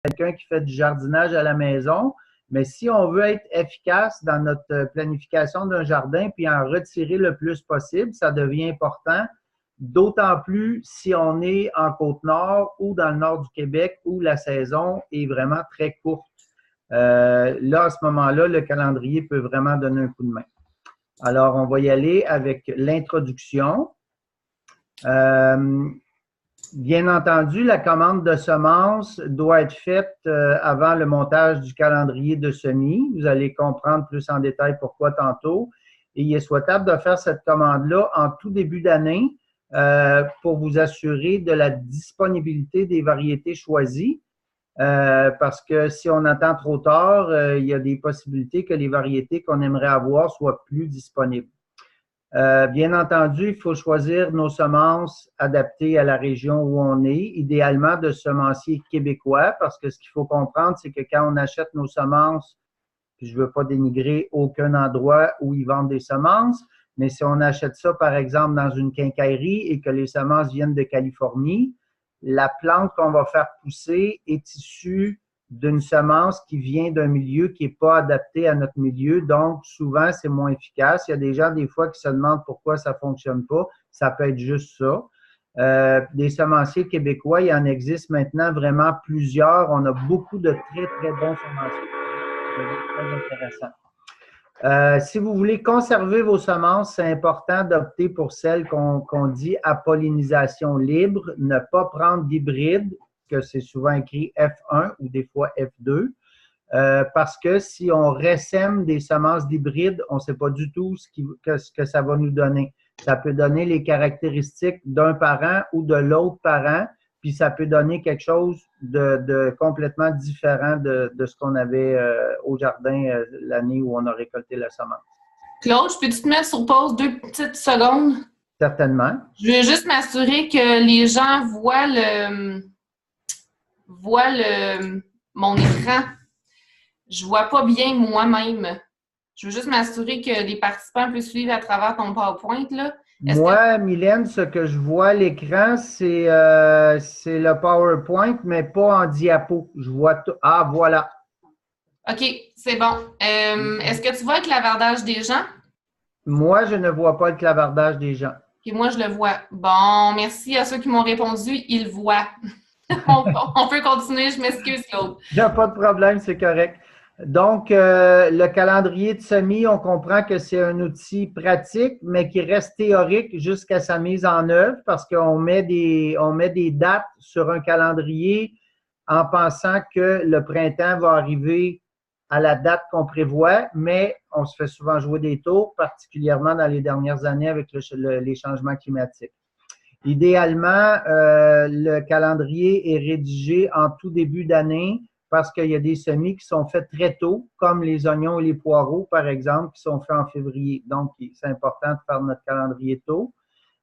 quelqu'un qui fait du jardinage à la maison. Mais si on veut être efficace dans notre planification d'un jardin puis en retirer le plus possible, ça devient important. D'autant plus si on est en Côte-Nord ou dans le nord du Québec où la saison est vraiment très courte. Là, à ce moment-là, le calendrier peut vraiment donner un coup de main. Alors, on va y aller avec l'introduction. Bien entendu, la commande de semences doit être faite avant le montage du calendrier de semis. Vous allez comprendre plus en détail pourquoi tantôt. Et il est souhaitable de faire cette commande-là en tout début d'année pour vous assurer de la disponibilité des variétés choisies. Parce que si on attend trop tard, il y a des possibilités que les variétés qu'on aimerait avoir soient plus disponibles. Bien entendu, il faut choisir nos semences adaptées à la région où on est, idéalement de semenciers québécois, parce que ce qu'il faut comprendre, c'est que quand on achète nos semences, puis je ne veux pas dénigrer aucun endroit où ils vendent des semences, mais si on achète ça, par exemple, dans une quincaillerie et que les semences viennent de Californie, la plante qu'on va faire pousser est issue d'une semence qui vient d'un milieu qui n'est pas adapté à notre milieu. Donc, souvent, c'est moins efficace. Il y a des gens, des fois, qui se demandent pourquoi ça ne fonctionne pas. Ça peut être juste ça. Des semenciers québécois, il y en existe maintenant vraiment plusieurs. On a beaucoup de très, très bons semenciers. C'est très intéressant. Si vous voulez conserver vos semences, c'est important d'opter pour celles qu'on dit à pollinisation libre, ne pas prendre d'hybride, que c'est souvent écrit F1 ou des fois F2, parce que si on ressème des semences d'hybride, on ne sait pas du tout ce que ça va nous donner. Ça peut donner les caractéristiques d'un parent ou de l'autre parent, puis ça peut donner quelque chose de complètement différent de ce qu'on avait au jardin l'année où on a récolté la semence. Claude, je peux-tu te mettre sur pause 2 petites secondes? Certainement. Je veux juste m'assurer que les gens voient mon écran. Je vois pas bien moi-même. Je veux juste m'assurer que les participants peuvent suivre à travers ton PowerPoint, là. Moi, Mylène, ce que je vois à l'écran, c'est le PowerPoint, mais pas en diapo. Je vois tout. Ah, voilà. OK, c'est bon. Est-ce que tu vois le clavardage des gens? Moi, je ne vois pas le clavardage des gens. Et moi, je le vois. Bon, merci à ceux qui m'ont répondu. Ils le voient. on peut continuer. Je m'excuse, Claude. Il n'y a pas de problème, c'est correct. Donc, le calendrier de semis, on comprend que c'est un outil pratique, mais qui reste théorique jusqu'à sa mise en œuvre parce qu'on met des dates sur un calendrier en pensant que le printemps va arriver à la date qu'on prévoit, mais on se fait souvent jouer des tours, particulièrement dans les dernières années avec les changements climatiques. Idéalement, le calendrier est rédigé en tout début d'année parce qu'il y a des semis qui sont faits très tôt, comme les oignons et les poireaux, par exemple, qui sont faits en février. Donc, c'est important de faire notre calendrier tôt.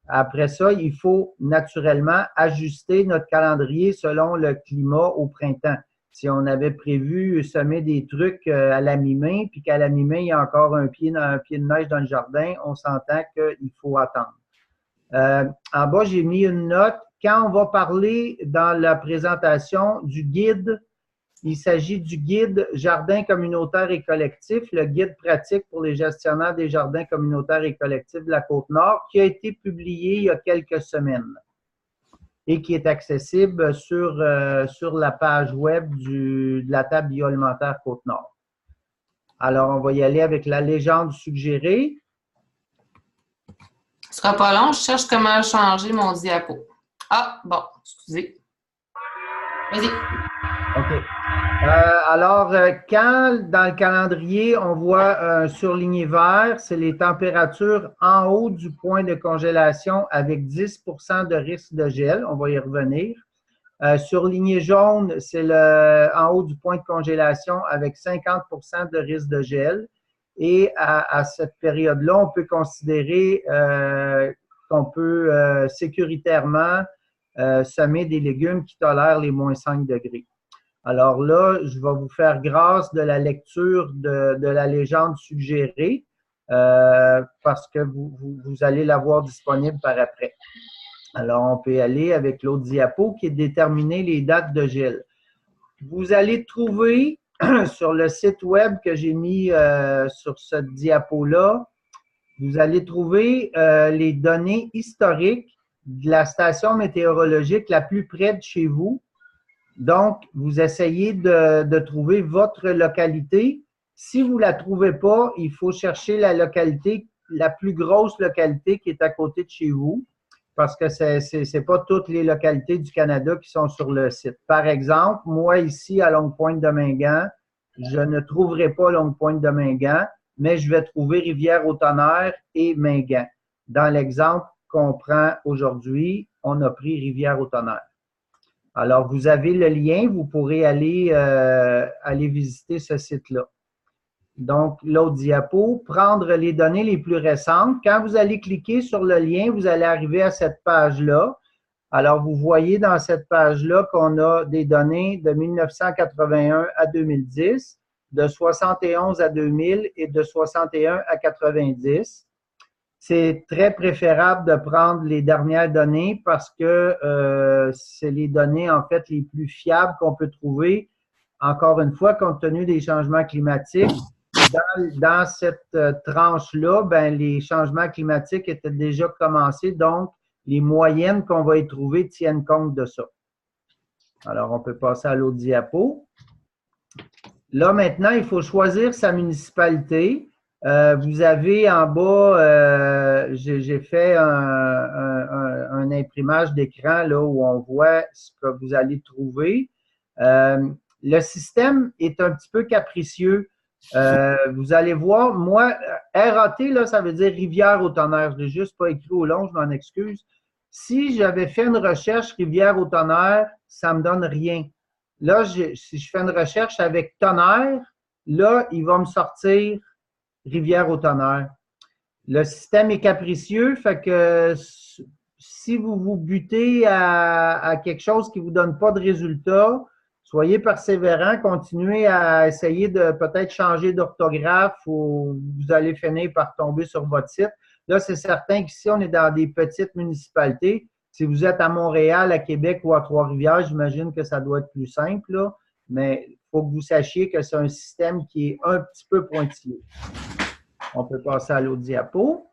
Après ça, il faut naturellement ajuster notre calendrier selon le climat au printemps. Si on avait prévu semer des trucs à la mi-mai, puis qu'à la mi-mai, il y a encore un pied de neige dans le jardin, on s'entend qu'il faut attendre. En bas, j'ai mis une note. Quand on va parler dans la présentation du guide, il s'agit du guide Jardin communautaire et collectif, le guide pratique pour les gestionnaires des jardins communautaires et collectifs de la Côte-Nord, qui a été publié il y a quelques semaines et qui est accessible sur la page web de la table bioalimentaire Côte-Nord. Alors, on va y aller avec la légende suggérée. Ce sera pas long, je cherche comment changer mon diapo. Ah, bon, excusez. Vas-y. OK. Alors, quand dans le calendrier, on voit un surligné vert, c'est les températures en haut du point de congélation avec 10 de risque de gel. On va y revenir. Surligné jaune, c'est en haut du point de congélation avec 50 de risque de gel. Et à cette période-là, on peut considérer qu'on peut sécuritairement semer des légumes qui tolèrent les moins 5 degrés. Alors là, je vais vous faire grâce de la lecture de la légende suggérée parce que vous allez l'avoir disponible par après. Alors, on peut aller avec l'autre diapo qui est déterminer les dates de gel. vous allez trouver sur le site web que j'ai mis sur cette diapo-là, vous allez trouver les données historiques de la station météorologique la plus près de chez vous. Donc, vous essayez de trouver votre localité. Si vous ne la trouvez pas, il faut chercher la localité, la plus grosse localité qui est à côté de chez vous, parce que ce n'est pas toutes les localités du Canada qui sont sur le site. Par exemple, moi, ici, à Longue-Pointe-de-Mingan, je ne trouverai pas Longue-Pointe-de-Mingan, mais je vais trouver Rivière-au-Tonnerre et Mingan. Dans l'exemple qu'on prend aujourd'hui, on a pris Rivière-au-Tonnerre. Alors, vous avez le lien, vous pourrez aller visiter ce site-là. Donc, l'autre diapo, prendre les données les plus récentes. Quand vous allez cliquer sur le lien, vous allez arriver à cette page-là. Alors, vous voyez dans cette page-là qu'on a des données de 1981 à 2010, de 71 à 2000 et de 61 à 90. C'est très préférable de prendre les dernières données parce que c'est les données, en fait, les plus fiables qu'on peut trouver. Encore une fois, compte tenu des changements climatiques, dans cette tranche-là, ben, les changements climatiques étaient déjà commencés, donc les moyennes qu'on va y trouver tiennent compte de ça. Alors, on peut passer à l'autre diapo. Là, maintenant, il faut choisir sa municipalité. Vous avez en bas, j'ai fait un imprimage d'écran là où on voit ce que vous allez trouver. Le système est un petit peu capricieux. Vous allez voir, moi, RAT, là, ça veut dire Rivière-au-Tonnerre. Je ne l'ai juste pas écrit au long, je m'en excuse. Si j'avais fait une recherche Rivière-au-Tonnerre, ça ne me donne rien. Là, si je fais une recherche avec Tonnerre, là, il va me sortir Rivière-au-Tonnerre. Le système est capricieux, fait que si vous vous butez à quelque chose qui ne vous donne pas de résultat, soyez persévérant, continuez à essayer de peut-être changer d'orthographe ou vous allez finir par tomber sur votre site. Là, c'est certain qu'ici, on est dans des petites municipalités. Si vous êtes à Montréal, à Québec ou à Trois-Rivières, j'imagine que ça doit être plus simple, là. Mais il faut que vous sachiez que c'est un système qui est un petit peu pointilleux. On peut passer à l'autre diapo.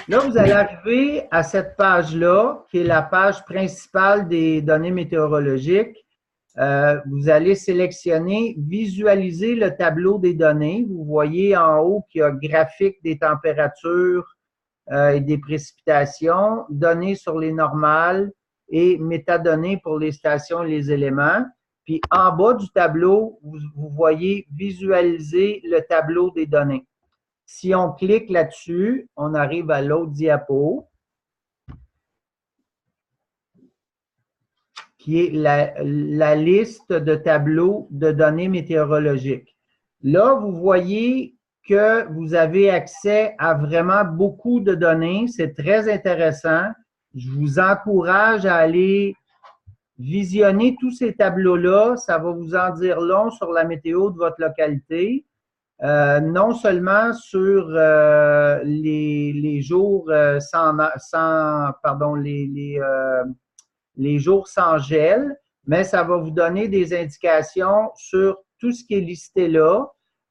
Là, vous allez arriver à cette page-là, qui est la page principale des données météorologiques. Vous allez sélectionner « Visualiser le tableau des données ». Vous voyez en haut qu'il y a graphique des températures et des précipitations, données sur les normales et métadonnées pour les stations et les éléments. Puis en bas du tableau, vous voyez « Visualiser le tableau des données ». Si on clique là-dessus, on arrive à l'autre diapo, qui est la liste de tableaux de données météorologiques. Là, vous voyez que vous avez accès à vraiment beaucoup de données. C'est très intéressant. Je vous encourage à aller visionner tous ces tableaux-là. Ça va vous en dire long sur la météo de votre localité. Non seulement sur les jours les jours sans gel, mais ça va vous donner des indications sur tout ce qui est listé là.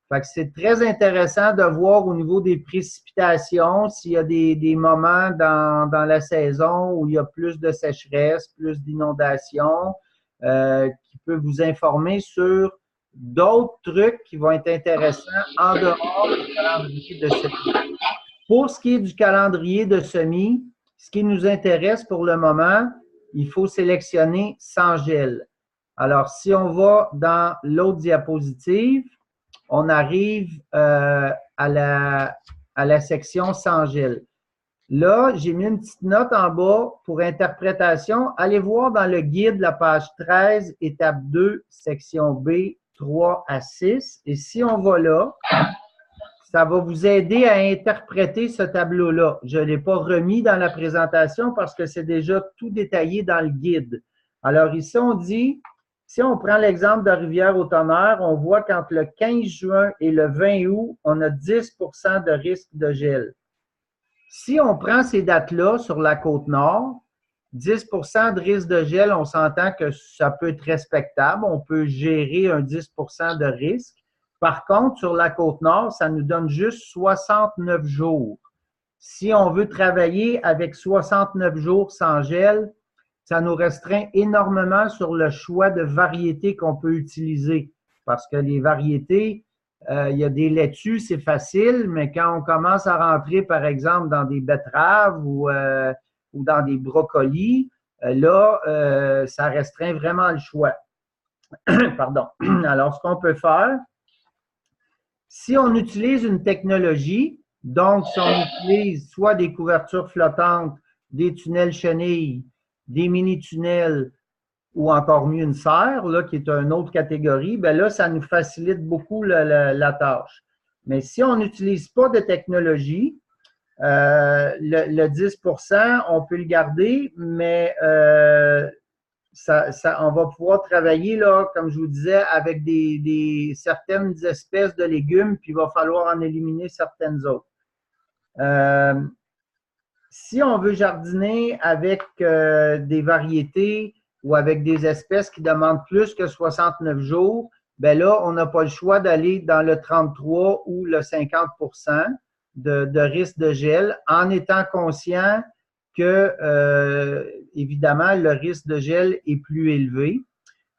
Fait que c'est très intéressant de voir au niveau des précipitations s'il y a des moments dans la saison où il y a plus de sécheresse, plus d'inondations, qui peut vous informer sur d'autres trucs qui vont être intéressants en dehors du calendrier de semis. Pour ce qui est du calendrier de semis, ce qui nous intéresse pour le moment, il faut sélectionner sans gel. Alors, si on va dans l'autre diapositive, on arrive à la section sans gel. Là, j'ai mis une petite note en bas pour interprétation. Allez voir dans le guide, la page 13, étape 2, section B, 3 à 6. Et si on va là, ça va vous aider à interpréter ce tableau-là. Je ne l'ai pas remis dans la présentation parce que c'est déjà tout détaillé dans le guide. Alors ici, on dit, si on prend l'exemple de Rivière-au-Tonnerre, on voit qu'entre le 15 juin et le 20 août, on a 10 de risque de gel. Si on prend ces dates-là sur la Côte-Nord, 10 de risque de gel, on s'entend que ça peut être respectable. On peut gérer un 10 de risque. Par contre, sur la Côte-Nord, ça nous donne juste 69 jours. Si on veut travailler avec 69 jours sans gel, ça nous restreint énormément sur le choix de variétés qu'on peut utiliser. Parce que les variétés, il y a des laitues, c'est facile, mais quand on commence à rentrer, par exemple, dans des betteraves ou dans des brocolis, là, ça restreint vraiment le choix. Pardon. Alors, ce qu'on peut faire, si on utilise une technologie, donc si on utilise soit des couvertures flottantes, des tunnels chenilles, des mini-tunnels ou encore mieux une serre, là, qui est une autre catégorie, bien là, ça nous facilite beaucoup la tâche. Mais si on n'utilise pas de technologie, le 10 on peut le garder, mais on va pouvoir travailler, là, comme je vous disais, avec certaines espèces de légumes, puis il va falloir en éliminer certaines autres. Si on veut jardiner avec des variétés ou avec des espèces qui demandent plus que 69 jours, bien là, on n'a pas le choix d'aller dans le 33 ou le 50 de risque de gel, en étant conscient que, évidemment, le risque de gel est plus élevé,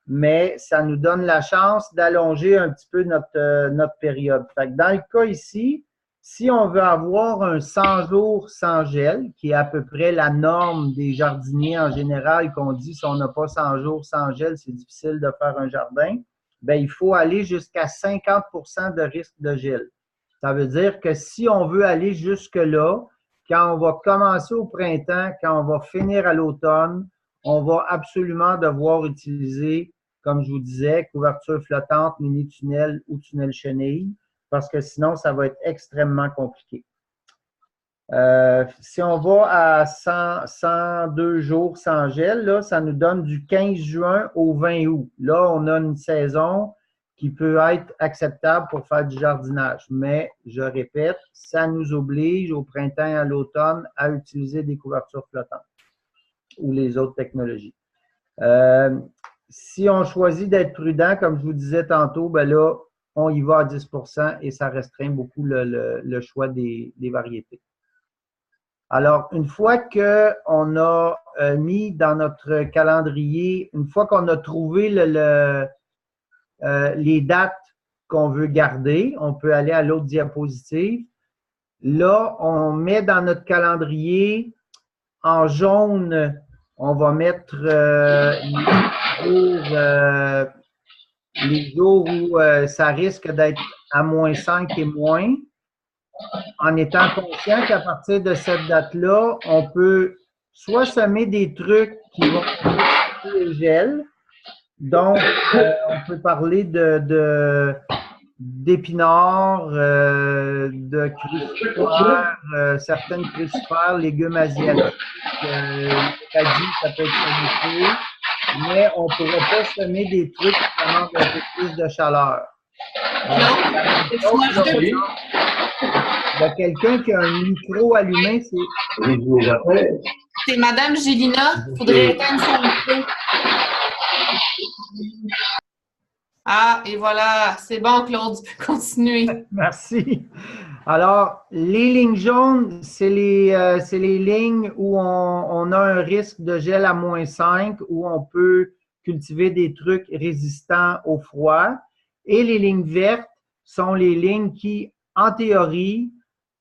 mais ça nous donne la chance d'allonger un petit peu notre période. Fait que dans le cas ici, si on veut avoir un 100 jours sans gel, qui est à peu près la norme des jardiniers en général, qu'on dit si on n'a pas 100 jours sans gel, c'est difficile de faire un jardin, bien, il faut aller jusqu'à 50 de risque de gel. Ça veut dire que si on veut aller jusque-là, quand on va commencer au printemps, quand on va finir à l'automne, on va absolument devoir utiliser, comme je vous disais, couverture flottante, mini-tunnel ou tunnel chenille, parce que sinon, ça va être extrêmement compliqué. Si on va à 102 jours sans gel, là, ça nous donne du 15 juin au 20 août. Là, on a une saison qui peut être acceptable pour faire du jardinage. Mais, je répète, ça nous oblige au printemps et à l'automne à utiliser des couvertures flottantes ou les autres technologies. Si on choisit d'être prudent, comme je vous disais tantôt, ben là, on y va à 10 et ça restreint beaucoup le choix des variétés. Alors, une fois qu'on a mis dans notre calendrier, une fois qu'on a trouvé les dates qu'on veut garder, on peut aller à l'autre diapositive. Là, on met dans notre calendrier en jaune, on va mettre les jours où ça risque d'être à moins 5 et moins, en étant conscient qu'à partir de cette date-là, on peut soit semer des trucs qui vont au gel. Donc, on peut parler d'épinards, de crucifères, certaines crucifères, légumes asiatiques, radis, ça peut être sauté, mais on ne pourrait pas semer des trucs qui demandent un peu plus de chaleur. Il y a quelqu'un qui a un micro allumé, c'est Madame Gélina. Il faudrait éteindre son micro. Ah, et voilà. C'est bon, Claude, tu peux continuer. Merci. Alors, les lignes jaunes, c'est les lignes où on a un risque de gel à moins 5, où on peut cultiver des trucs résistants au froid. Et les lignes vertes sont les lignes qui, en théorie,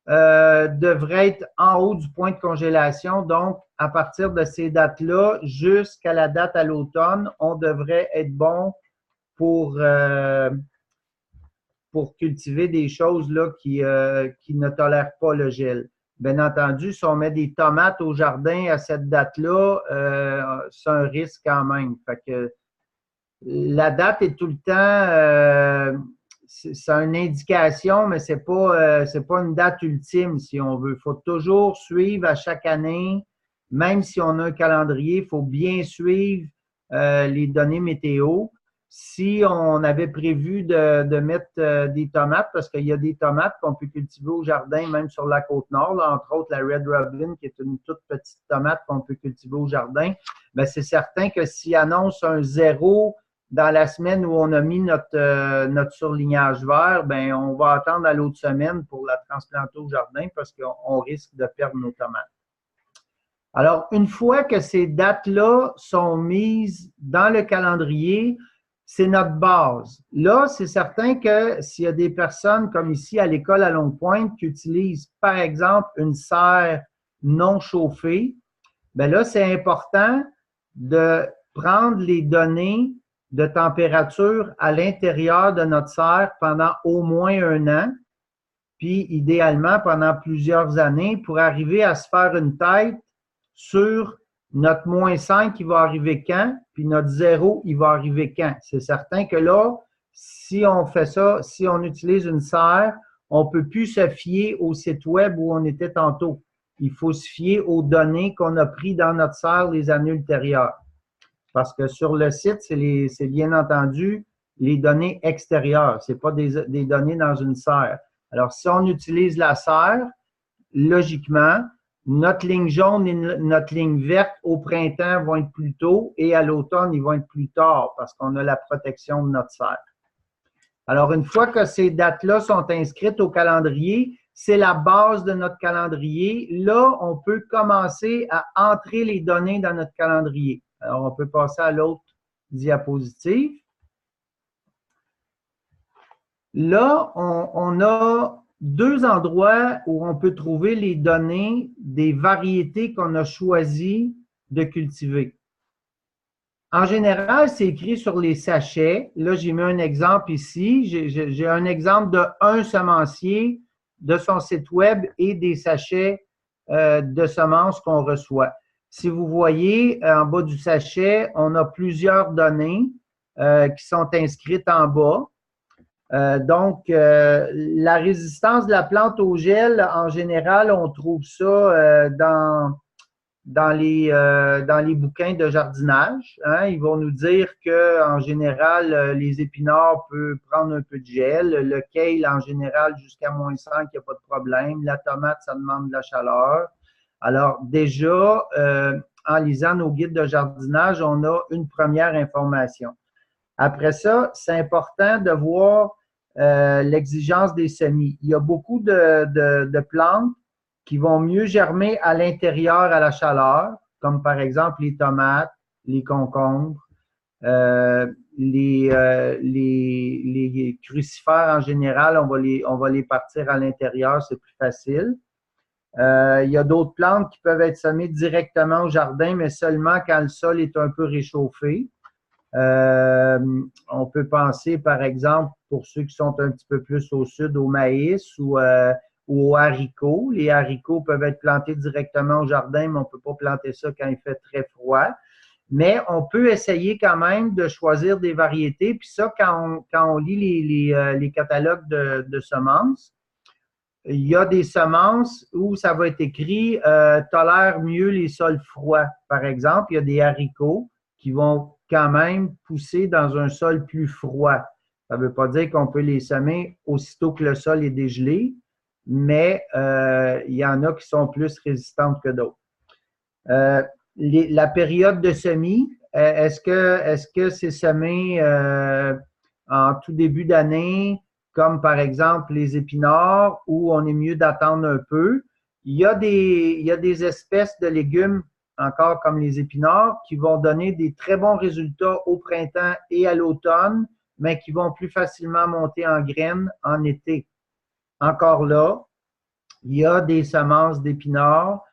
devraient être en haut du point de congélation. Donc, à partir de ces dates-là, jusqu'à la date à l'automne, on devrait être bon pour cultiver des choses là, qui ne tolèrent pas le gel. Bien entendu, si on met des tomates au jardin à cette date-là, c'est un risque quand même. Fait que la date est tout le temps, c'est une indication, mais c'est pas une date ultime si on veut. Il faut toujours suivre à chaque année, même si on a un calendrier, il faut bien suivre les données météo. si on avait prévu de mettre des tomates, parce qu'il y a des tomates qu'on peut cultiver au jardin, même sur la côte nord, là, entre autres la Red Robin, qui est une toute petite tomate qu'on peut cultiver au jardin, bien, c'est certain que s'il annonce un 0 dans la semaine où on a mis notre surlignage vert, bien, on va attendre à l'autre semaine pour la transplanter au jardin parce qu'on risque de perdre nos tomates. Alors, une fois que ces dates-là sont mises dans le calendrier, c'est notre base. Là, c'est certain que s'il y a des personnes comme ici à l'école à Longue-Pointe qui utilisent, par exemple, une serre non chauffée, bien là, c'est important de prendre les données de température à l'intérieur de notre serre pendant au moins 1 an, puis idéalement pendant plusieurs années pour arriver à se faire une tête sur notre -5, il va arriver quand, puis notre 0, il va arriver quand. C'est certain que là, si on fait ça, si on utilise une serre, on ne peut plus se fier au site web où on était tantôt. Il faut se fier aux données qu'on a prises dans notre serre les années ultérieures. Parce que sur le site, c'est bien entendu les données extérieures. Ce n'est pas des données dans une serre. Alors, si on utilise la serre, logiquement, notre ligne jaune et notre ligne verte au printemps vont être plus tôt et à l'automne, ils vont être plus tard parce qu'on a la protection de notre serre. Alors, une fois que ces dates-là sont inscrites au calendrier, c'est la base de notre calendrier. Là, on peut commencer à entrer les données dans notre calendrier. Alors, on peut passer à l'autre diapositive. Là, on a 2 endroits où on peut trouver les données des variétés qu'on a choisi de cultiver. En général, c'est écrit sur les sachets. Là, j'ai mis un exemple ici. J'ai un exemple d'un semencier, de son site web et des sachets de semences qu'on reçoit. Si vous voyez, en bas du sachet, on a plusieurs données qui sont inscrites en bas. Donc, la résistance de la plante au gel, en général, on trouve ça dans les bouquins de jardinage. Hein. Ils vont nous dire qu'en général, les épinards peuvent prendre un peu de gel. Le kale, en général, jusqu'à -5, il n'y a pas de problème. La tomate, ça demande de la chaleur. Alors, déjà, en lisant nos guides de jardinage, on a une première information. Après ça, c'est important de voir l'exigence des semis. Il y a beaucoup de plantes qui vont mieux germer à l'intérieur à la chaleur, comme par exemple les tomates, les concombres, les crucifères en général, on va les partir à l'intérieur, c'est plus facile. Il y a d'autres plantes qui peuvent être semées directement au jardin, mais seulement quand le sol est un peu réchauffé. On peut penser, par exemple, pour ceux qui sont un petit peu plus au sud, au maïs ou aux haricots. Les haricots peuvent être plantés directement au jardin, mais on ne peut pas planter ça quand il fait très froid. Mais on peut essayer quand même de choisir des variétés. Puis ça, quand on lit les catalogues de semences, il y a des semences où ça va être écrit tolère mieux les sols froids. Par exemple, il y a des haricots qui vont quand même pousser dans un sol plus froid. Ça ne veut pas dire qu'on peut les semer aussitôt que le sol est dégelé, mais il y en a qui sont plus résistantes que d'autres. La période de semis, est-ce que c'est semé en tout début d'année, comme par exemple les épinards, où on est mieux d'attendre un peu? Il y a des espèces de légumes, encore comme les épinards, qui vont donner des très bons résultats au printemps et à l'automne, mais qui vont plus facilement monter en graines en été. Encore là, il y a des semences d'épinards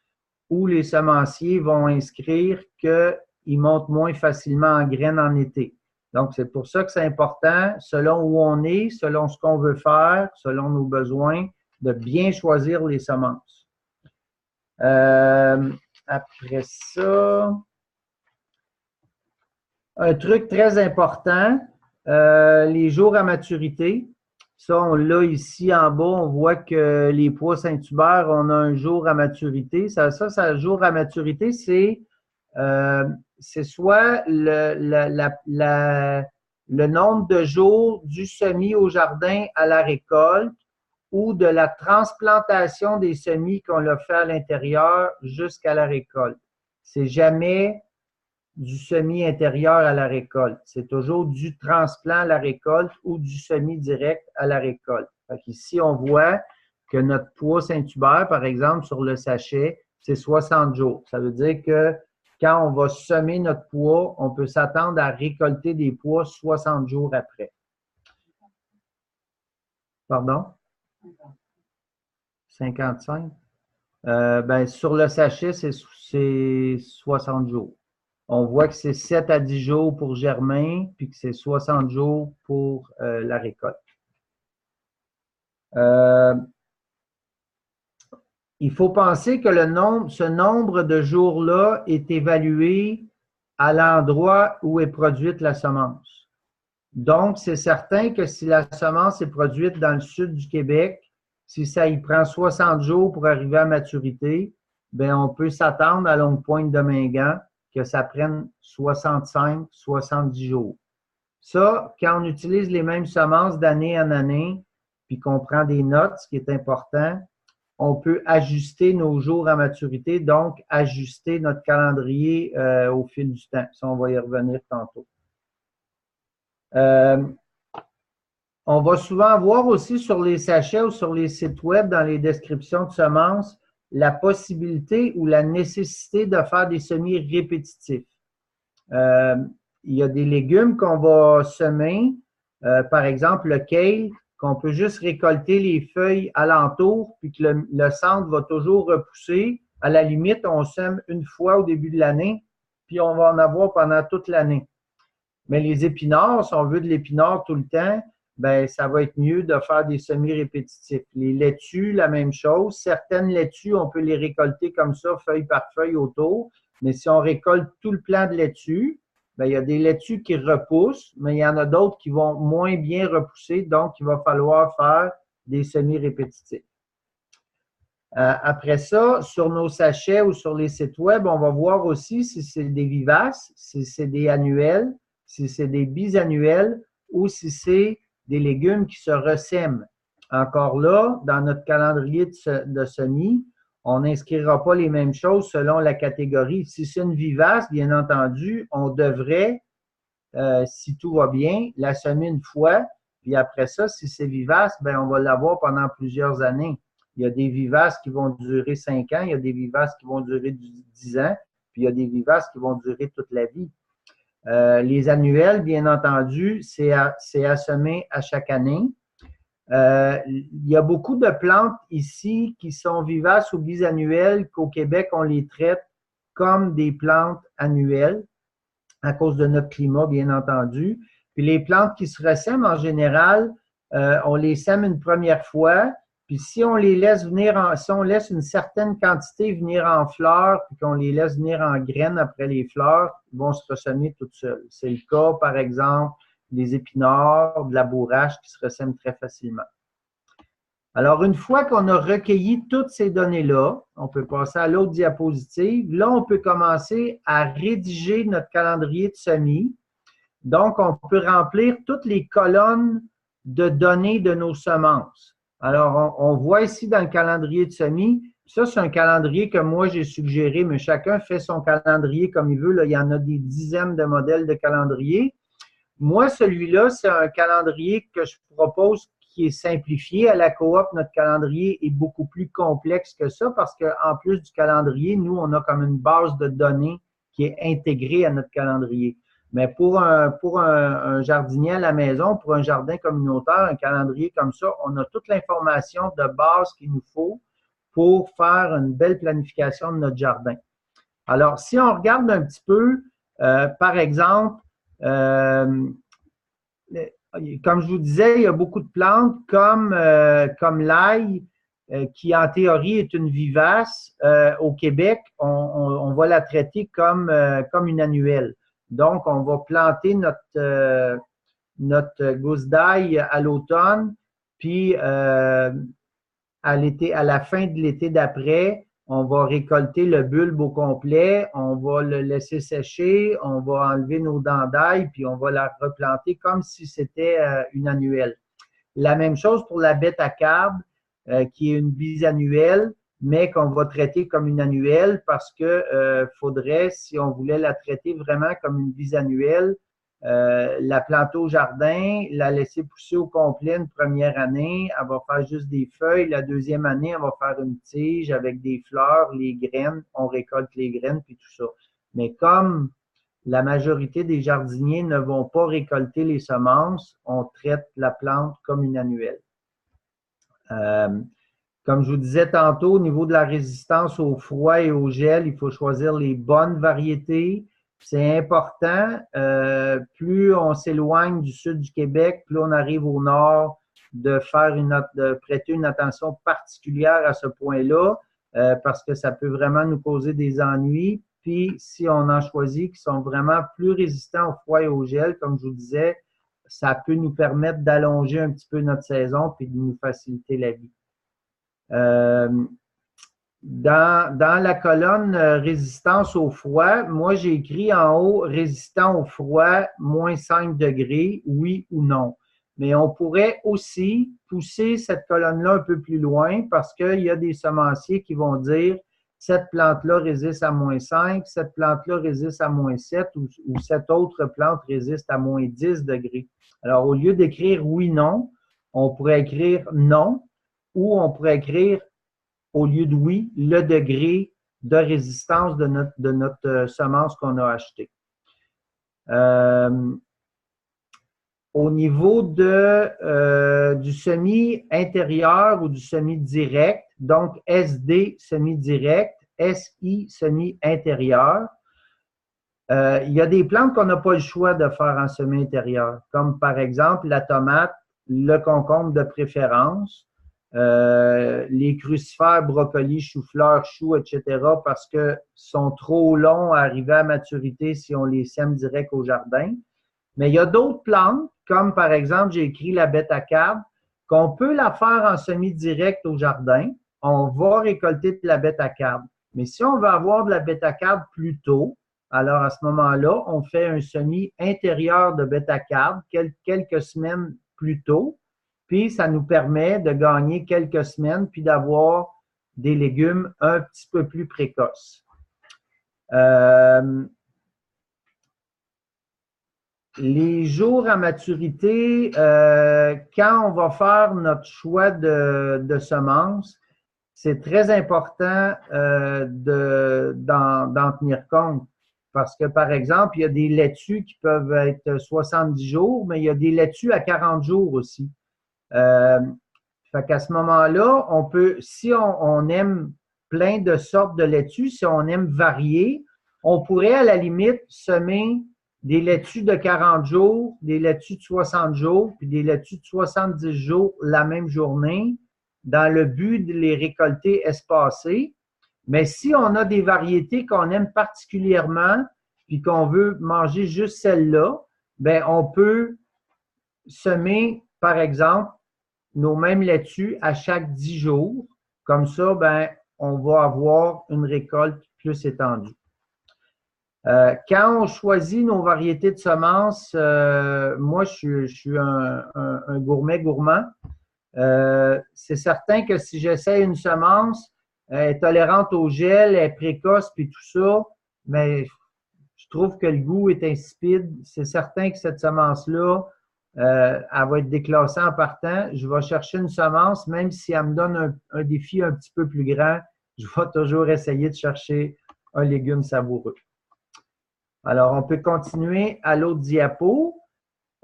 où les semenciers vont inscrire qu'ils montent moins facilement en graines en été. Donc, c'est pour ça que c'est important, selon où on est, selon ce qu'on veut faire, selon nos besoins, de bien choisir les semences. Après ça, un truc très important, les jours à maturité. Ça, on l'a ici en bas, on voit que les pois Saint-Hubert, on a un jour à maturité. Ça jour à maturité, c'est soit le nombre de jours du semis au jardin à la récolte ou de la transplantation des semis qu'on a fait à l'intérieur jusqu'à la récolte. C'est jamais du semis intérieur à la récolte. C'est toujours du transplant à la récolte ou du semis direct à la récolte. Ici, on voit que notre poids Saint-Hubert, par exemple, sur le sachet, c'est 60 jours. Ça veut dire que quand on va semer notre pois, on peut s'attendre à récolter des pois 60 jours après. Pardon? 55? Sur le sachet, c'est 60 jours. On voit que c'est 7 à 10 jours pour germer, puis que c'est 60 jours pour la récolte. Il faut penser que ce nombre de jours-là est évalué à l'endroit où est produite la semence. Donc, c'est certain que si la semence est produite dans le sud du Québec, si ça y prend 60 jours pour arriver à maturité, bien, on peut s'attendre à Longue Pointe de Mingan que ça prenne 65, 70 jours. Ça, quand on utilise les mêmes semences d'année en année, puis qu'on prend des notes, ce qui est important, on peut ajuster nos jours à maturité, donc ajuster notre calendrier au fil du temps. Ça, on va y revenir tantôt. On va souvent voir aussi sur les sachets ou sur les sites web, dans les descriptions de semences, la possibilité ou la nécessité de faire des semis répétitifs. Il y a des légumes qu'on va semer, par exemple le kale, qu'on peut juste récolter les feuilles alentour, puis que le centre va toujours repousser. À la limite, on sème une fois au début de l'année, puis on va en avoir pendant toute l'année. Mais les épinards, si on veut de l'épinard tout le temps, ben ça va être mieux de faire des semis répétitifs. Les laitues, la même chose. Certaines laitues, on peut les récolter comme ça, feuille par feuille autour. Mais si on récolte tout le plant de laitue, ben il y a des laitues qui repoussent, mais il y en a d'autres qui vont moins bien repousser, donc il va falloir faire des semis répétitifs. Après ça, sur nos sachets ou sur les sites web, on va voir aussi si c'est des vivaces, si c'est des annuels, si c'est des bisannuels ou si c'est des légumes qui se ressèment. Encore là, dans notre calendrier de semis, on n'inscrira pas les mêmes choses selon la catégorie. Si c'est une vivace, bien entendu, on devrait, si tout va bien, la semer une fois. Puis après ça, si c'est vivace, bien, on va l'avoir pendant plusieurs années. Il y a des vivaces qui vont durer 5 ans, il y a des vivaces qui vont durer 10 ans, puis il y a des vivaces qui vont durer toute la vie. Les annuels, bien entendu, c'est à semer à chaque année. Il y a beaucoup de plantes ici qui sont vivaces ou bisannuelles qu'au Québec, on les traite comme des plantes annuelles à cause de notre climat, bien entendu. Puis les plantes qui se ressèment, en général, on les sème une première fois, puis si on les laisse venir, si on laisse une certaine quantité venir en fleurs, puis qu'on les laisse venir en graines après les fleurs, ils vont se ressemer toutes seules. C'est le cas, par exemple, des épinards, de la bourrache qui se ressèment très facilement. Alors, une fois qu'on a recueilli toutes ces données-là, on peut passer à l'autre diapositive. Là, on peut commencer à rédiger notre calendrier de semis. Donc, on peut remplir toutes les colonnes de données de nos semences. Alors, on voit ici dans le calendrier de semis, ça, c'est un calendrier que moi, j'ai suggéré, mais chacun fait son calendrier comme il veut. Là, il y en a des dizaines de modèles de calendrier. Moi, celui-là, c'est un calendrier que je propose qui est simplifié. À la coop, notre calendrier est beaucoup plus complexe que ça parce qu'en plus du calendrier, nous, on a comme une base de données qui est intégrée à notre calendrier. Mais pour un jardinier à la maison, pour un jardin communautaire, un calendrier comme ça, on a toute l'information de base qu'il nous faut pour faire une belle planification de notre jardin. Alors, si on regarde un petit peu, par exemple, comme je vous disais, il y a beaucoup de plantes comme l'ail, qui en théorie est une vivace. Au Québec, on va la traiter comme une annuelle. Donc, on va planter notre gousse d'ail à l'automne, puis à la fin de l'été d'après, on va récolter le bulbe au complet, on va le laisser sécher, on va enlever nos dents d'ail, puis on va la replanter comme si c'était une annuelle. La même chose pour la bête à carbe, qui est une bisannuelle, mais qu'on va traiter comme une annuelle parce que faudrait, si on voulait la traiter vraiment comme une bisannuelle, la planter au jardin, la laisser pousser au complet une première année, elle va faire juste des feuilles. La deuxième année, elle va faire une tige avec des fleurs, les graines, on récolte les graines, puis tout ça. Mais comme la majorité des jardiniers ne vont pas récolter les semences, on traite la plante comme une annuelle. Comme je vous disais tantôt, au niveau de la résistance au froid et au gel, il faut choisir les bonnes variétés. C'est important. Plus on s'éloigne du sud du Québec, plus on arrive au nord, de prêter une attention particulière à ce point-là, parce que ça peut vraiment nous causer des ennuis. Puis, si on en choisit qui sont vraiment plus résistants au froid et au gel, comme je vous disais, ça peut nous permettre d'allonger un petit peu notre saison puis de nous faciliter la vie. Dans la colonne résistance au froid, moi j'ai écrit en haut résistant au froid, moins 5 degrés, oui ou non. Mais on pourrait aussi pousser cette colonne-là un peu plus loin parce qu'il y a des semenciers qui vont dire cette plante-là résiste à moins 5, cette plante-là résiste à moins 7 ou cette autre plante résiste à moins 10 degrés. Alors, au lieu d'écrire oui, non, on pourrait écrire non ou on pourrait écrire au lieu de oui, le degré de résistance de notre semence qu'on a achetée. Au niveau du semis intérieur ou du semis direct, donc SD semis direct, SI semis intérieur, il y a des plantes qu'on n'a pas le choix de faire en semis intérieur, comme par exemple la tomate, le concombre de préférence, les crucifères, brocolis, choux-fleurs, choux, etc., parce que sont trop longs à arriver à maturité si on les sème direct au jardin. Mais il y a d'autres plantes, comme par exemple, j'ai écrit la bête à carbe, qu'on peut la faire en semis direct au jardin. On va récolter de la bête à carbe. Mais si on veut avoir de la bête à carbe plus tôt, alors à ce moment-là, on fait un semis intérieur de bête à carbe quelques semaines plus tôt. Puis, ça nous permet de gagner quelques semaines puis d'avoir des légumes un petit peu plus précoces. Les jours à maturité, quand on va faire notre choix de semences, c'est très important d'en tenir compte. Parce que, par exemple, il y a des laitues qui peuvent être 70 jours, mais il y a des laitues à 40 jours aussi. Fait qu'à ce moment-là, on peut, si on aime plein de sortes de laitues, si on aime varier, on pourrait à la limite semer des laitues de 40 jours, des laitues de 60 jours, puis des laitues de 70 jours la même journée, dans le but de les récolter espacés. Mais si on a des variétés qu'on aime particulièrement, puis qu'on veut manger juste celles-là, bien, on peut semer, par exemple, nos mêmes laitues à chaque 10 jours. Comme ça, ben, on va avoir une récolte plus étendue. Quand on choisit nos variétés de semences, moi, je suis un gourmand. C'est certain que si j'essaie une semence, elle est tolérante au gel, elle est précoce, puis tout ça, mais je trouve que le goût est insipide. C'est certain que cette semence-là, elle va être déclassée en partant. Je vais chercher une semence, même si elle me donne un défi un petit peu plus grand, je vais toujours essayer de chercher un légume savoureux. Alors, on peut continuer à l'autre diapo.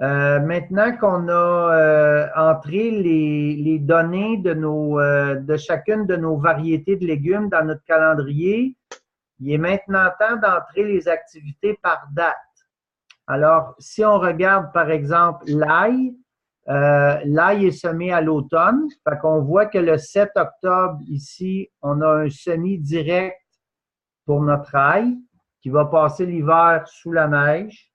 Maintenant qu'on a entré les données de chacune de nos variétés de légumes dans notre calendrier, il est maintenant temps d'entrer les activités par date. Alors, si on regarde, par exemple, l'ail, l'ail est semé à l'automne. Fait qu'on voit que le 7 octobre, ici, on a un semis direct pour notre ail qui va passer l'hiver sous la neige.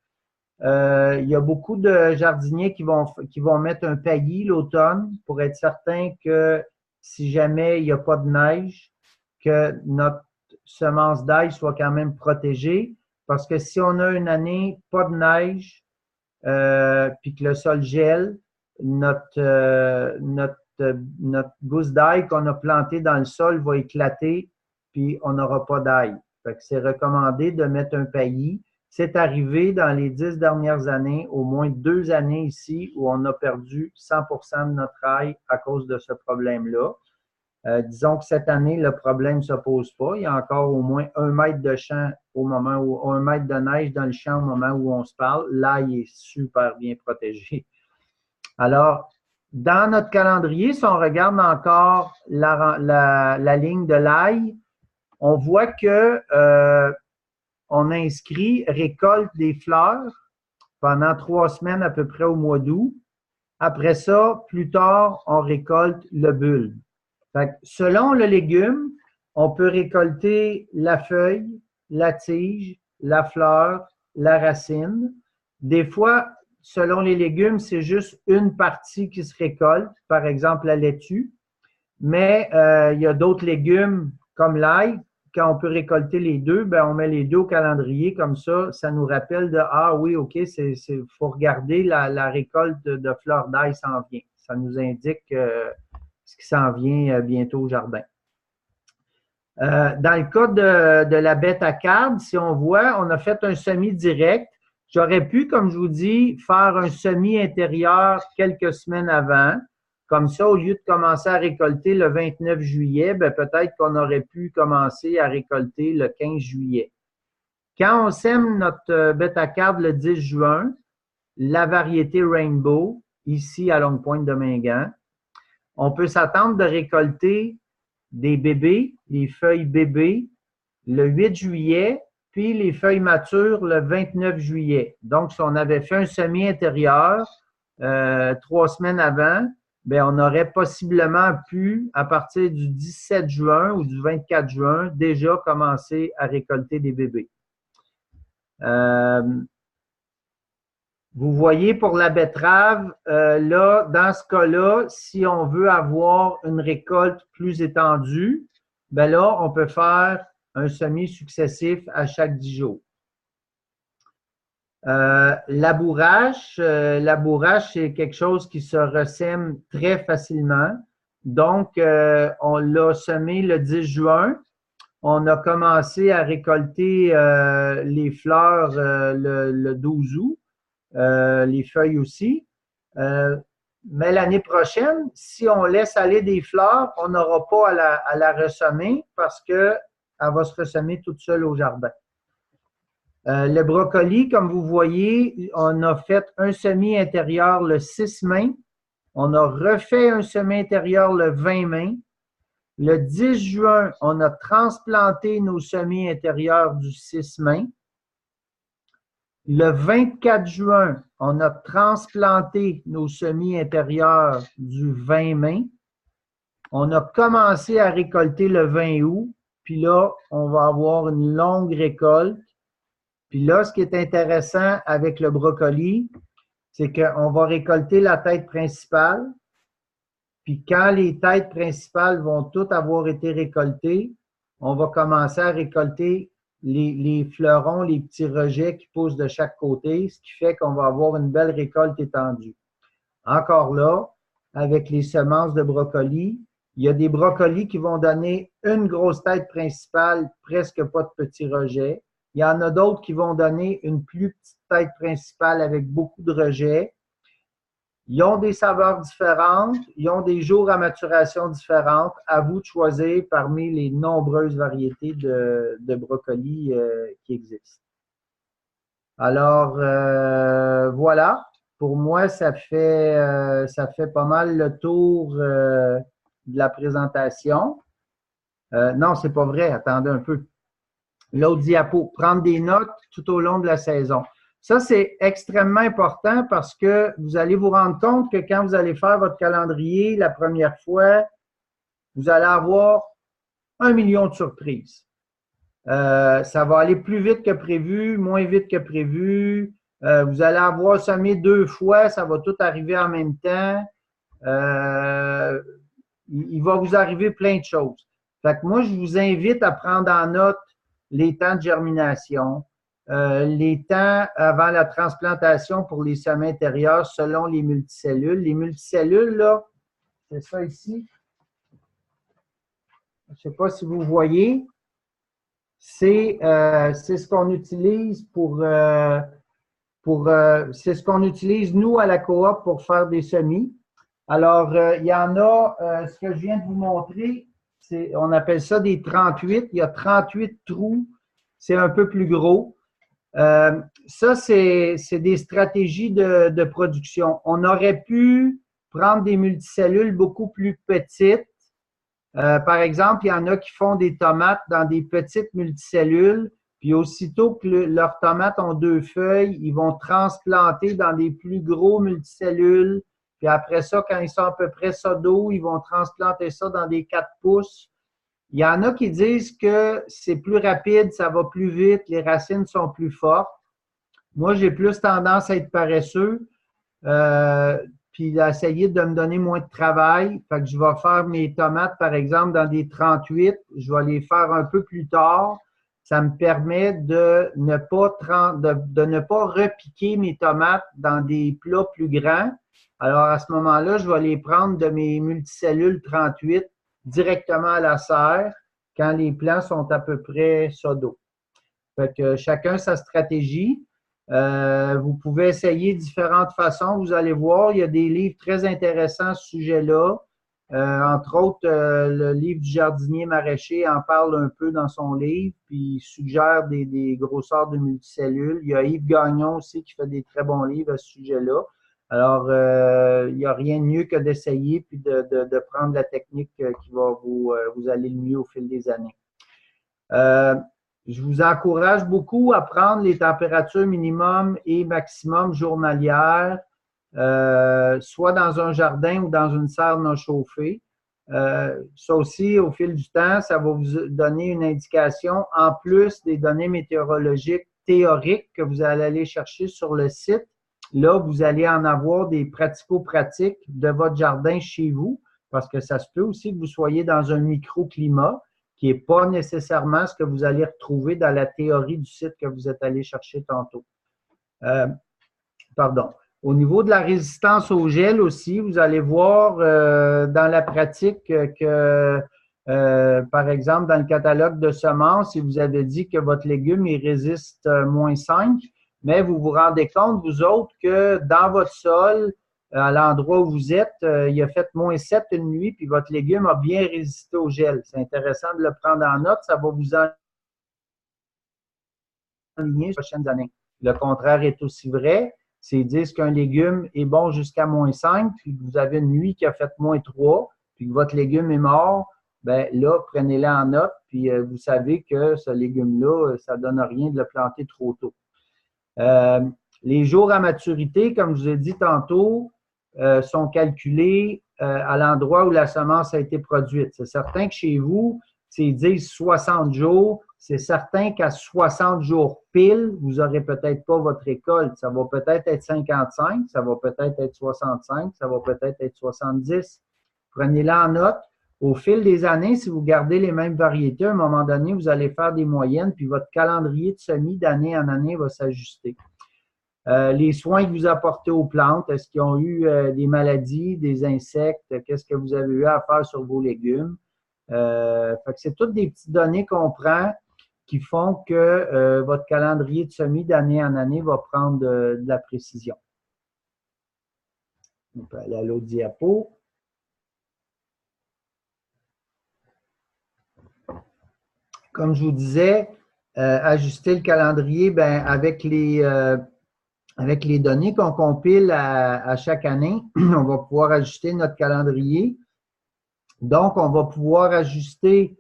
Il y a beaucoup de jardiniers qui vont mettre un paillis l'automne pour être certain que si jamais il n'y a pas de neige, que notre semence d'ail soit quand même protégée, parce que si on a une année pas de neige, puis que le sol gèle, notre gousse d'ail qu'on a plantée dans le sol va éclater, puis on n'aura pas d'ail. Fait que c'est recommandé de mettre un paillis. C'est arrivé dans les 10 dernières années, au moins 2 années ici, où on a perdu 100% de notre ail à cause de ce problème-là. Disons que cette année, le problème ne se pose pas. Il y a encore au moins 1 mètre de champ au moment où 1 mètre de neige dans le champ au moment où on se parle. L'ail est super bien protégé. Alors, dans notre calendrier, si on regarde encore la ligne de l'ail, on voit que on inscrit récolte des fleurs pendant 3 semaines à peu près au mois d'août. Après ça, plus tard, on récolte le bulbe. Fait que selon le légume, on peut récolter la feuille, la tige, la fleur, la racine. Des fois, selon les légumes, c'est juste une partie qui se récolte, par exemple la laitue. Mais il y a d'autres légumes comme l'ail, quand on peut récolter les deux, ben on met les deux au calendrier, comme ça nous rappelle de ah oui, OK, faut regarder la récolte de fleurs d'ail s'en vient. Ça nous indique ce qui s'en vient bientôt au jardin. Dans le cas de la bêta-carbe, si on voit, on a fait un semis direct. J'aurais pu, comme je vous dis, faire un semis intérieur quelques semaines avant. Comme ça, au lieu de commencer à récolter le 29 juillet, ben peut-être qu'on aurait pu commencer à récolter le 15 juillet. Quand on sème notre bêta-carbe le 10 juin, la variété Rainbow, ici à Longue Pointe de Mingan, on peut s'attendre de récolter des bébés, les feuilles bébés, le 8 juillet, puis les feuilles matures le 29 juillet. Donc, si on avait fait un semis intérieur 3 semaines avant, bien, on aurait possiblement pu, à partir du 17 juin ou du 24 juin, déjà commencer à récolter des bébés. Vous voyez pour la betterave, là, dans ce cas-là, si on veut avoir une récolte plus étendue, ben là, on peut faire un semis successif à chaque 10 jours. Labourage, c'est quelque chose qui se ressème très facilement. Donc, on l'a semé le 10 juin. On a commencé à récolter les fleurs le 12 août. Les feuilles aussi. Mais l'année prochaine, si on laisse aller des fleurs, on n'aura pas à la ressemer parce qu'elle va se ressemer toute seule au jardin. Le brocoli, comme vous voyez, on a fait un semis intérieur le 6 mai. On a refait un semis intérieur le 20 mai. Le 10 juin, on a transplanté nos semis intérieurs du 6 mai. Le 24 juin, on a transplanté nos semis intérieurs du 20 mai. On a commencé à récolter le 20 août. Puis là, on va avoir une longue récolte. Puis là, ce qui est intéressant avec le brocoli, c'est qu'on va récolter la tête principale. Puis quand les têtes principales vont toutes avoir été récoltées, on va commencer à récolter les fleurons, les petits rejets qui poussent de chaque côté, ce qui fait qu'on va avoir une belle récolte étendue. Encore là, avec les semences de brocoli, il y a des brocolis qui vont donner une grosse tête principale, presque pas de petits rejets. Il y en a d'autres qui vont donner une plus petite tête principale avec beaucoup de rejets. Ils ont des saveurs différentes, ils ont des jours à maturation différentes. À vous de choisir parmi les nombreuses variétés de brocolis qui existent. Alors, voilà. Pour moi, ça fait pas mal le tour de la présentation. Non, c'est pas vrai. Attendez un peu. L'autre diapo, prendre des notes tout au long de la saison. Ça, c'est extrêmement important parce que vous allez vous rendre compte que quand vous allez faire votre calendrier la première fois, vous allez avoir 1 million de surprises. Ça va aller plus vite que prévu, moins vite que prévu. Vous allez avoir semé 2 fois, ça va tout arriver en même temps. Il va vous arriver plein de choses. Fait que moi, je vous invite à prendre en note les temps de germination, les temps avant la transplantation pour les semis intérieurs selon les multicellules. Les multicellules, là, c'est ça ici. Je ne sais pas si vous voyez. C'est ce qu'on utilise c'est ce qu'on utilise, nous, à la coop pour faire des semis. Alors, il y en a, ce que je viens de vous montrer, on appelle ça des 38. Il y a 38 trous. C'est un peu plus gros. Ça, c'est des stratégies de production. On aurait pu prendre des multicellules beaucoup plus petites. Par exemple, il y en a qui font des tomates dans des petites multicellules, puis aussitôt que leurs tomates ont 2 feuilles, ils vont transplanter dans des plus gros multicellules. Puis après ça, quand ils sont à peu près ça d'eau, ils vont transplanter ça dans des 4 pouces. Il y en a qui disent que c'est plus rapide, ça va plus vite, les racines sont plus fortes. Moi, j'ai plus tendance à être paresseux, puis à essayer de me donner moins de travail. Fait que je vais faire mes tomates, par exemple, dans des 38. Je vais les faire un peu plus tard. Ça me permet de ne pas repiquer mes tomates dans des plats plus grands. Alors, à ce moment-là, je vais les prendre de mes multicellules 38 directement à la serre quand les plants sont à peu près ça d'eau. Fait que chacun sa stratégie. Vous pouvez essayer différentes façons. Vous allez voir, il y a des livres très intéressants à ce sujet-là. Entre autres, le livre du jardinier maraîcher en parle un peu dans son livre, puis il suggère des grosseurs de multicellules. Il y a Yves Gagnon aussi qui fait des très bons livres à ce sujet-là. Alors, il n'y a rien de mieux que d'essayer puis de prendre la technique qui va vous aller le mieux au fil des années. Je vous encourage beaucoup à prendre les températures minimum et maximum journalières, soit dans un jardin ou dans une serre non chauffée. Ça aussi, au fil du temps, ça va vous donner une indication, en plus des données météorologiques théoriques que vous allez aller chercher sur le site. Là, vous allez en avoir des pratico-pratiques de votre jardin chez vous, parce que ça se peut aussi que vous soyez dans un microclimat qui n'est pas nécessairement ce que vous allez retrouver dans la théorie du site que vous êtes allé chercher tantôt. Pardon. Au niveau de la résistance au gel aussi, vous allez voir dans la pratique que, par exemple, dans le catalogue de semences, si vous avez dit que votre légume il résiste -5, mais vous vous rendez compte, vous autres, que dans votre sol, à l'endroit où vous êtes, il a fait -7 une nuit, puis votre légume a bien résisté au gel. C'est intéressant de le prendre en note, ça va vous enligner les prochaines années. Le contraire est aussi vrai. C'est dire qu'un légume est bon jusqu'à -5, puis que vous avez une nuit qui a fait -3, puis que votre légume est mort, bien là, prenez-le en note, puis vous savez que ce légume-là, ça ne donne rien de le planter trop tôt. Les jours à maturité, comme je vous ai dit tantôt, sont calculés à l'endroit où la semence a été produite. C'est certain que chez vous, s'ils disent 60 jours, c'est certain qu'à 60 jours pile, vous n'aurez peut-être pas votre récolte. Ça va peut-être être 55, ça va peut-être être 65, ça va peut-être être 70. Prenez-la en note. Au fil des années, si vous gardez les mêmes variétés, à un moment donné, vous allez faire des moyennes, puis votre calendrier de semis d'année en année va s'ajuster. Les soins que vous apportez aux plantes, est-ce qu'ils ont eu des maladies, des insectes? Qu'est-ce que vous avez eu à faire sur vos légumes? Fait que c'est toutes des petites données qu'on prend qui font que votre calendrier de semis d'année en année va prendre de la précision. On peut aller à l'autre diapo. Comme je vous disais, ajuster le calendrier, ben, avec les données qu'on compile à chaque année, on va pouvoir ajuster notre calendrier. Donc, on va pouvoir ajuster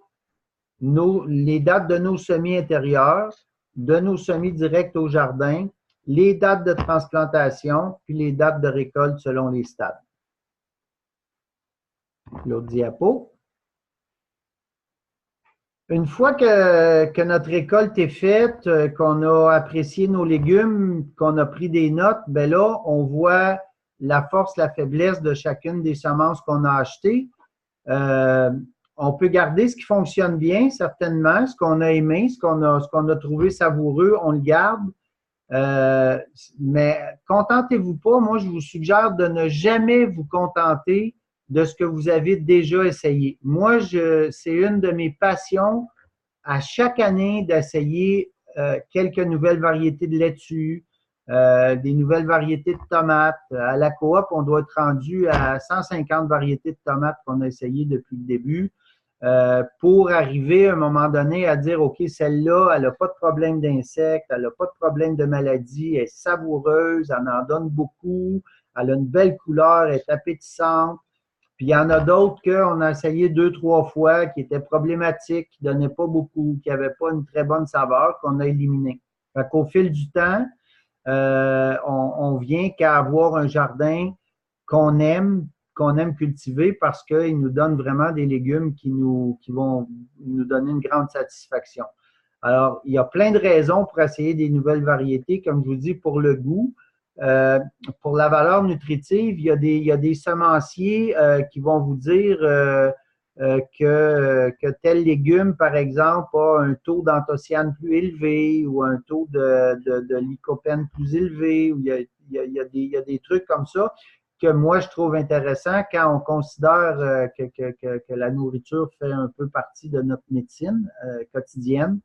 les dates de nos semis intérieurs, de nos semis directs au jardin, les dates de transplantation, puis les dates de récolte selon les stades. L'autre diapo. Une fois que notre récolte est faite, qu'on a apprécié nos légumes, qu'on a pris des notes, bien là, on voit la force, la faiblesse de chacune des semences qu'on a achetées. on peut garder ce qui fonctionne bien, certainement, ce qu'on a aimé, ce qu'on a trouvé savoureux, on le garde. Mais contentez-vous pas. Moi, je vous suggère de ne jamais vous contenter de ce que vous avez déjà essayé. Moi, c'est une de mes passions à chaque année d'essayer quelques nouvelles variétés de laitue, des nouvelles variétés de tomates. À la coop, on doit être rendu à 150 variétés de tomates qu'on a essayées depuis le début pour arriver à un moment donné à dire, OK, celle-là, elle n'a pas de problème d'insectes, elle n'a pas de problème de maladie, elle est savoureuse, elle en donne beaucoup, elle a une belle couleur, elle est appétissante. Puis il y en a d'autres qu'on a essayé 2, 3 fois, qui étaient problématiques, qui ne donnaient pas beaucoup, qui n'avaient pas une très bonne saveur, qu'on a éliminé. Fait qu'au fil du temps, on vient qu'à avoir un jardin qu'on aime cultiver parce qu'il nous donne vraiment des légumes qui vont nous donner une grande satisfaction. Alors, il y a plein de raisons pour essayer des nouvelles variétés, comme je vous dis, pour le goût. Pour la valeur nutritive, il y a des semenciers qui vont vous dire que tel légume, par exemple, a un taux d'anthocyane plus élevé ou un taux de lycopène plus élevé. Ou il y a des trucs comme ça que moi, je trouve intéressant quand on considère que la nourriture fait un peu partie de notre médecine quotidienne.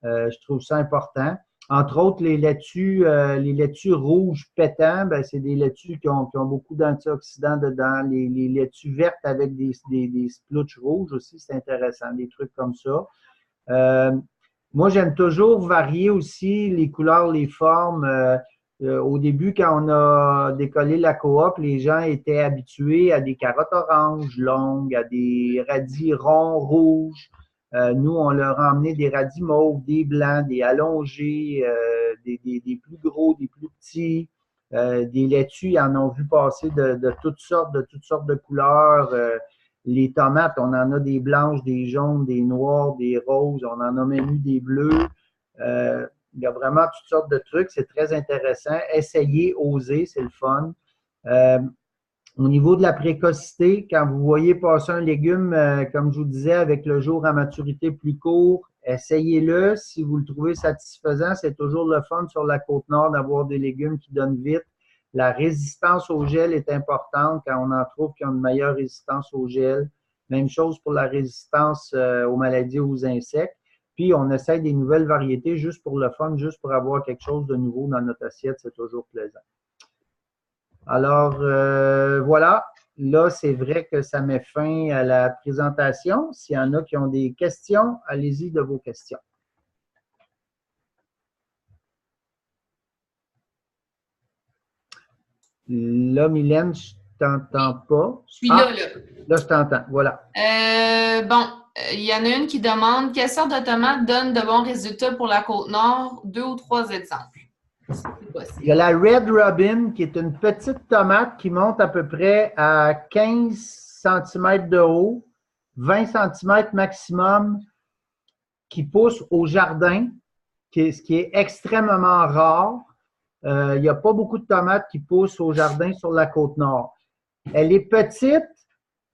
Je trouve ça important. Entre autres, les laitues rouges pétants, ben, c'est des laitues qui ont beaucoup d'antioxydants dedans. Les laitues vertes avec des splouches rouges aussi, c'est intéressant, des trucs comme ça. Moi, j'aime toujours varier aussi les couleurs, les formes. Au début, quand on a décollé la coop, les gens étaient habitués à des carottes oranges longues, à des radis ronds rouges. Nous, on leur a emmené des radis mauves, des blancs, des allongés, des plus gros, des plus petits, des laitues, ils en ont vu passer de toutes sortes de couleurs. Les tomates, on en a des blanches, des jaunes, des noires, des roses, on en a même eu des bleus. Il y a vraiment toutes sortes de trucs, c'est très intéressant. Essayez, osez, c'est le fun. Au niveau de la précocité, quand vous voyez passer un légume, comme je vous disais, avec le jour à maturité plus court, essayez-le. Si vous le trouvez satisfaisant, c'est toujours le fun sur la Côte-Nord d'avoir des légumes qui donnent vite. La résistance au gel est importante quand on en trouve qui ont une meilleure résistance au gel. Même chose pour la résistance aux maladies ou aux insectes. Puis, on essaye des nouvelles variétés juste pour le fun, juste pour avoir quelque chose de nouveau dans notre assiette. C'est toujours plaisant. Alors, voilà. Là, c'est vrai que ça met fin à la présentation. S'il y en a qui ont des questions, allez-y de vos questions. Là, Mylène, je ne t'entends pas. Je suis là. Là, je t'entends. Voilà. Bon, il y en a une qui demande quelle sorte de tomate donne de bons résultats pour la Côte-Nord? 2 ou 3 exemples. Il y a la Red Robin, qui est une petite tomate qui monte à peu près à 15 cm de haut, 20 cm maximum, qui pousse au jardin, ce qui est extrêmement rare. Il n'y a pas beaucoup de tomates qui poussent au jardin sur la Côte-Nord. Elle est petite.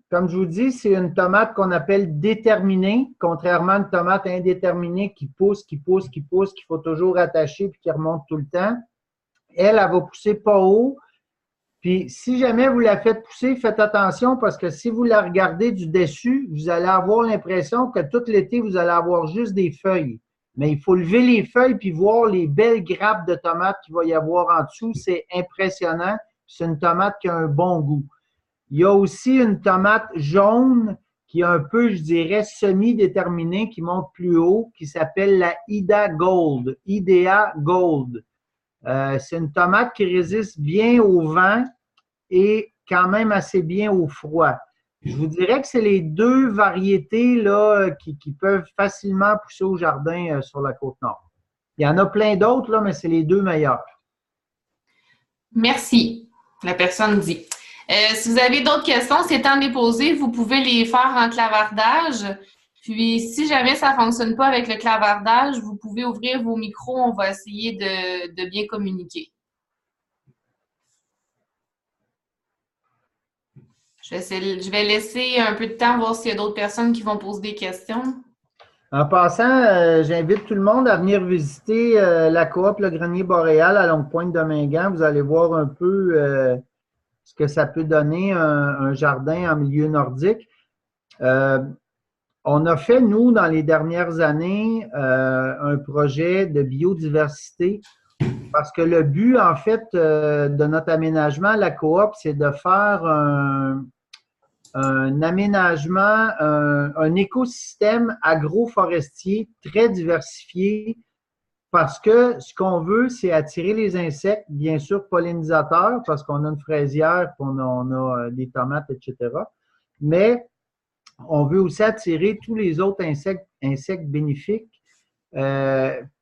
Comme je vous dis, c'est une tomate qu'on appelle déterminée, contrairement à une tomate indéterminée qui pousse, qu'il faut toujours attacher puis qui remonte tout le temps. Elle va pousser pas haut. Puis, si jamais vous la faites pousser, faites attention parce que si vous la regardez du dessus, vous allez avoir l'impression que tout l'été, vous allez avoir juste des feuilles. Mais il faut lever les feuilles puis voir les belles grappes de tomates qu'il va y avoir en dessous. C'est impressionnant. C'est une tomate qui a un bon goût. Il y a aussi une tomate jaune qui est un peu, je dirais, semi-déterminée, qui monte plus haut, qui s'appelle la Ida Gold. Idea Gold. C'est une tomate qui résiste bien au vent et quand même assez bien au froid. Je vous dirais que c'est les deux variétés là, qui peuvent facilement pousser au jardin sur la Côte-Nord. Il y en a plein d'autres, là, mais c'est les deux meilleurs. Merci, la personne dit. Si vous avez d'autres questions, c'est temps de les poser. Vous pouvez les faire en clavardage. Puis, si jamais ça ne fonctionne pas avec le clavardage, vous pouvez ouvrir vos micros. On va essayer de bien communiquer. Je vais laisser un peu de temps voir s'il y a d'autres personnes qui vont poser des questions. En passant, j'invite tout le monde à venir visiter la coop Le Grenier Boréal à Longue-Pointe-de-Mingan. Vous allez voir un peu ce que ça peut donner un jardin en milieu nordique. On a fait, nous, dans les dernières années, un projet de biodiversité parce que le but, en fait, de notre aménagement à la coop, c'est de faire un aménagement, un écosystème agroforestier très diversifié parce que ce qu'on veut, c'est attirer les insectes, bien sûr pollinisateurs, parce qu'on a une fraisière, puis on a des tomates, etc. Mais on veut aussi attirer tous les autres insectes bénéfiques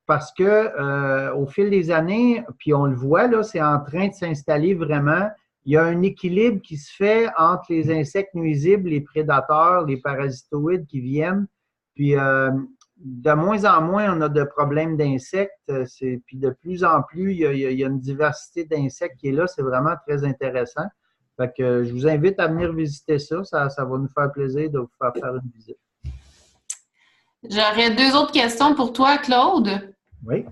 parce que au fil des années, puis on le voit, là, c'est en train de s'installer vraiment. Il y a un équilibre qui se fait entre les insectes nuisibles, les prédateurs, les parasitoïdes qui viennent. Puis de moins en moins, on a de problèmes d'insectes. Puis de plus en plus, il y a une diversité d'insectes qui est là. C'est vraiment très intéressant. Fait que je vous invite à venir visiter ça. Ça va nous faire plaisir de vous faire une visite. J'aurais 2 autres questions pour toi, Claude. Oui.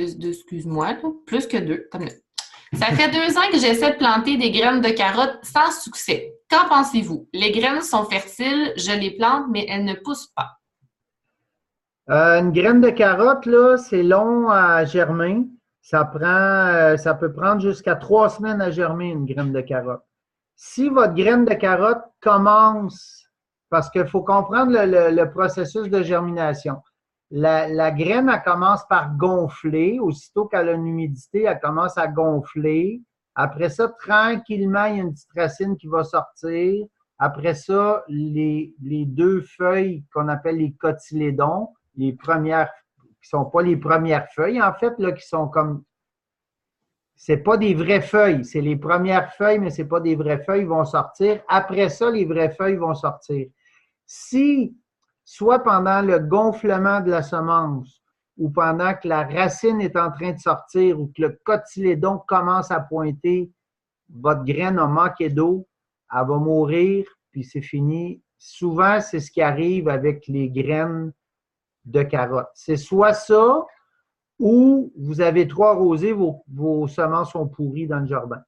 Excuse-moi, plus que 2. Ça fait 2 ans que j'essaie de planter des graines de carottes sans succès. Qu'en pensez-vous? Les graines sont fertiles, je les plante, mais elles ne poussent pas. Une graine de carotte, là, c'est long à germer. Ça peut prendre jusqu'à 3 semaines à germer une graine de carotte. Si votre graine de carotte commence, parce qu'il faut comprendre le processus de germination. La graine, elle commence par gonfler. Aussitôt qu'elle a une humidité, elle commence à gonfler. Après ça, tranquillement, il y a une petite racine qui va sortir. Après ça, les 2 feuilles qu'on appelle les cotylédons, les premières, qui sont pas les premières feuilles, en fait, là, qui sont comme, c'est pas des vraies feuilles, c'est les premières feuilles, mais c'est pas des vraies feuilles, vont sortir. Après ça, les vraies feuilles vont sortir. Si, soit pendant le gonflement de la semence, ou pendant que la racine est en train de sortir, ou que le cotylédon commence à pointer, votre graine a manqué d'eau, elle va mourir, puis c'est fini. Souvent, c'est ce qui arrive avec les graines de carottes. C'est soit ça, ou vous avez trop arrosé, vos semences sont pourries dans le jardin.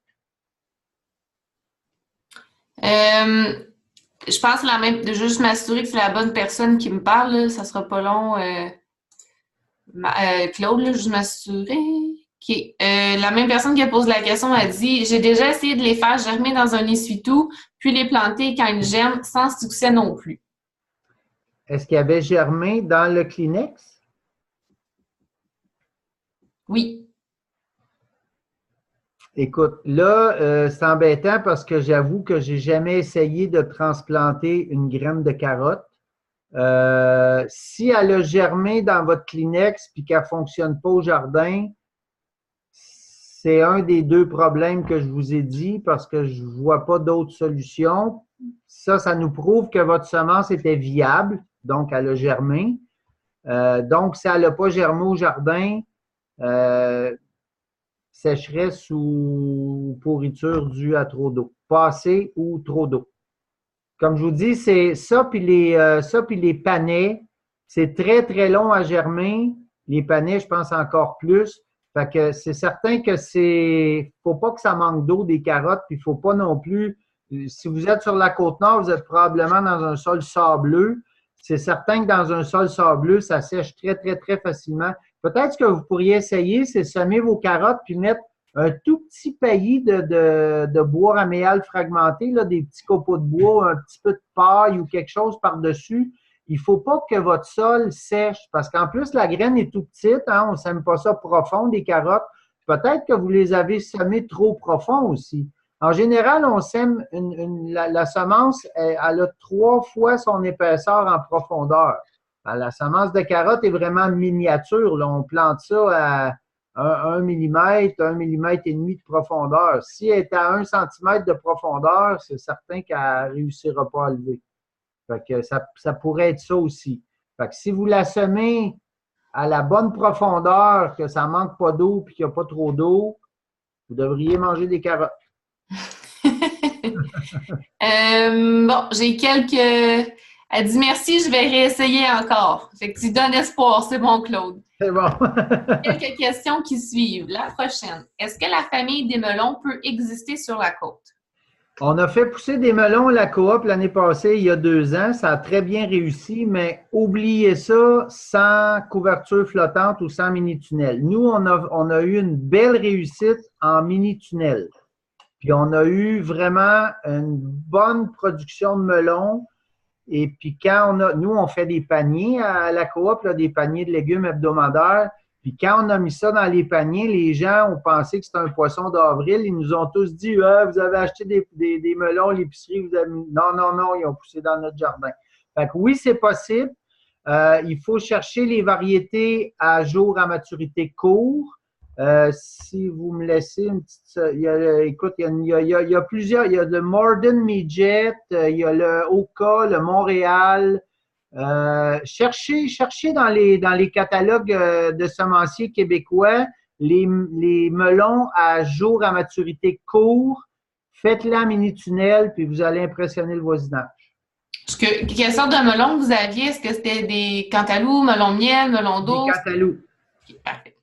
Je pense de juste m'assurer que c'est la bonne personne qui me parle. Là. Ça sera pas long. Claude, là, juste m'assurer. Okay. La même personne qui a posé la question a dit « J'ai déjà essayé de les faire germer dans un essuie-tout, puis les planter quand ils germent, sans succès non plus. » Est-ce qu'il y avait germé dans le Kleenex? Oui. Écoute, là, c'est embêtant parce que j'avoue que j'ai jamais essayé de transplanter une graine de carotte. Si elle a germé dans votre Kleenex puis qu'elle ne fonctionne pas au jardin, c'est un des 2 problèmes que je vous ai dit parce que je ne vois pas d'autre solution. Ça nous prouve que votre semence était viable, donc elle a germé. Donc, si elle n'a pas germé au jardin, sécheresse ou pourriture due à trop d'eau. Pas assez ou trop d'eau. Comme je vous dis, c'est ça puis les panais, c'est très, très long à germer. Les panais, je pense encore plus. Fait que c'est certain que faut pas que ça manque d'eau des carottes, puis il faut pas non plus, si vous êtes sur la Côte-Nord, vous êtes probablement dans un sol sableux. C'est certain que dans un sol sableux, ça sèche très, très, très facilement. Peut-être que vous pourriez essayer, c'est semer vos carottes puis mettre un tout petit paillis de bois raméal fragmenté, là, des petits copeaux de bois, un petit peu de paille ou quelque chose par-dessus. Il ne faut pas que votre sol sèche parce qu'en plus, la graine est tout petite. Hein, on ne sème pas ça profond, des carottes. Peut-être que vous les avez semées trop profond aussi. En général, on sème la semence, elle a 3 fois son épaisseur en profondeur. La semence de carotte est vraiment miniature. Là. On plante ça à 1 mm, 1 mm et demi de profondeur. Si elle est à 1 cm de profondeur, c'est certain qu'elle ne réussira pas à lever. Fait que ça pourrait être ça aussi. Fait que si vous la semez à la bonne profondeur, que ça ne manque pas d'eau et qu'il n'y a pas trop d'eau, vous devriez manger des carottes. Bon, j'ai quelques... Elle dit merci, je vais réessayer encore. Fait que tu donnes espoir, c'est bon, Claude. C'est bon. Quelques questions qui suivent. La prochaine. Est-ce que la famille des melons peut exister sur la côte? On a fait pousser des melons à la coop l'année passée, il y a 2 ans. Ça a très bien réussi, mais oubliez ça sans couverture flottante ou sans mini-tunnel. Nous, on a eu une belle réussite en mini-tunnel. Puis on a eu vraiment une bonne production de melons. Et puis nous, on fait des paniers à la coop, là, des paniers de légumes hebdomadaires. Puis quand on a mis ça dans les paniers, les gens ont pensé que c'était un poisson d'avril. Ils nous ont tous dit ah, vous avez acheté des melons à l'épicerie, vous avez mis... Non, non, non, ils ont poussé dans notre jardin. Fait que oui, c'est possible. Il faut chercher les variétés à jour à maturité court. Si vous me laissez une petite... écoute, il y a plusieurs. Il y a le Morden Midget, il y a le Oka, le Montréal. Cherchez dans les catalogues de semenciers québécois les melons à jour à maturité court. Faites-les en mini-tunnel, puis vous allez impressionner le voisinage. Quelle sorte de melon vous aviez? Est-ce que c'était des cantaloups, melon miel, melon d'eau? Des cantaloups. Okay, parfait.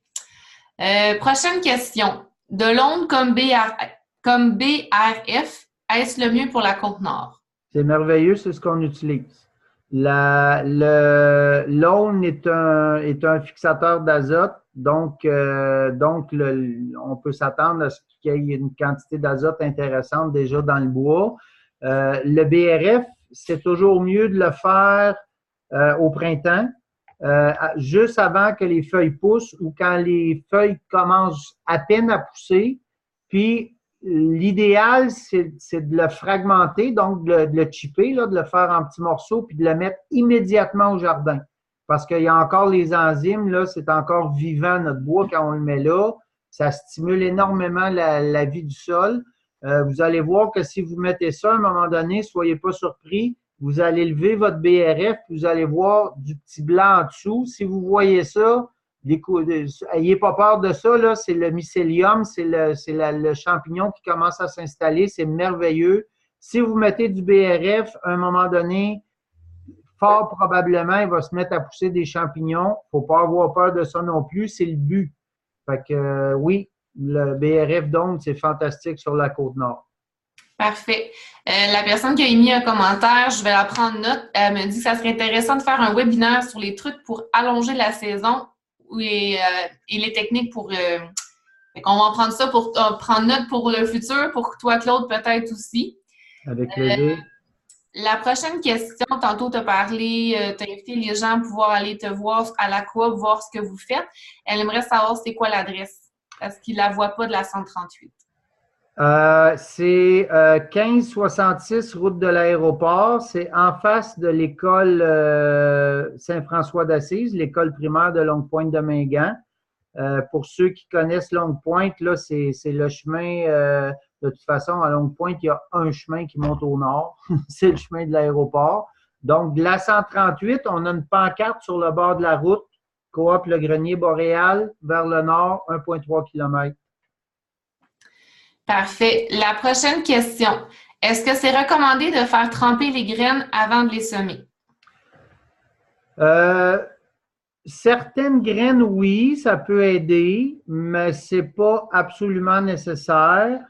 Prochaine question. De l'onde comme BRF, est-ce le mieux pour la Côte-Nord? C'est merveilleux, c'est ce qu'on utilise. L'aulne est un fixateur d'azote, donc on peut s'attendre à ce qu'il y ait une quantité d'azote intéressante déjà dans le bois. Le BRF, c'est toujours mieux de le faire au printemps, juste avant que les feuilles poussent ou quand les feuilles commencent à peine à pousser. Puis, l'idéal, c'est de le fragmenter, donc de le chipper, là, de le faire en petits morceaux, puis de le mettre immédiatement au jardin. Parce qu'il y a encore les enzymes, là, c'est encore vivant notre bois quand on le met là. Ça stimule énormément la vie du sol. Vous allez voir que si vous mettez ça à un moment donné, soyez pas surpris. Vous allez lever votre BRF, puis vous allez voir du petit blanc en dessous. Si vous voyez ça, ayez pas peur de ça, là, c'est le mycélium, c'est le champignon qui commence à s'installer, c'est merveilleux. Si vous mettez du BRF, à un moment donné, fort probablement, il va se mettre à pousser des champignons. Faut pas avoir peur de ça non plus, c'est le but. Fait que oui, le BRF donc, c'est fantastique sur la Côte-Nord. Parfait. La personne qui a émis un commentaire, je vais la prendre note, elle me dit que ça serait intéressant de faire un webinaire sur les trucs pour allonger la saison et les techniques pour... on va prendre ça pour prendre note pour le futur, pour toi, Claude, peut-être aussi. Avec plaisir. La prochaine question, tantôt tu as parlé, tu as invité les gens à pouvoir aller te voir à la coop, voir ce que vous faites. Elle aimerait savoir c'est quoi l'adresse, parce qu'il ne la voit pas de la 138. C'est 1566 route de l'aéroport. C'est en face de l'école Saint-François d'Assise, l'école primaire de Longue-Pointe de Mingan. Pour ceux qui connaissent Longue-Pointe, là, c'est le chemin. De toute façon, à Longue-Pointe, il y a un chemin qui monte au nord. C'est le chemin de l'aéroport. Donc, de la 138, on a une pancarte sur le bord de la route, coop Le Grenier Boréal, vers le nord, 1,3 km. Parfait. La prochaine question. Est-ce que c'est recommandé de faire tremper les graines avant de les semer? Certaines graines, oui, ça peut aider, mais ce n'est pas absolument nécessaire.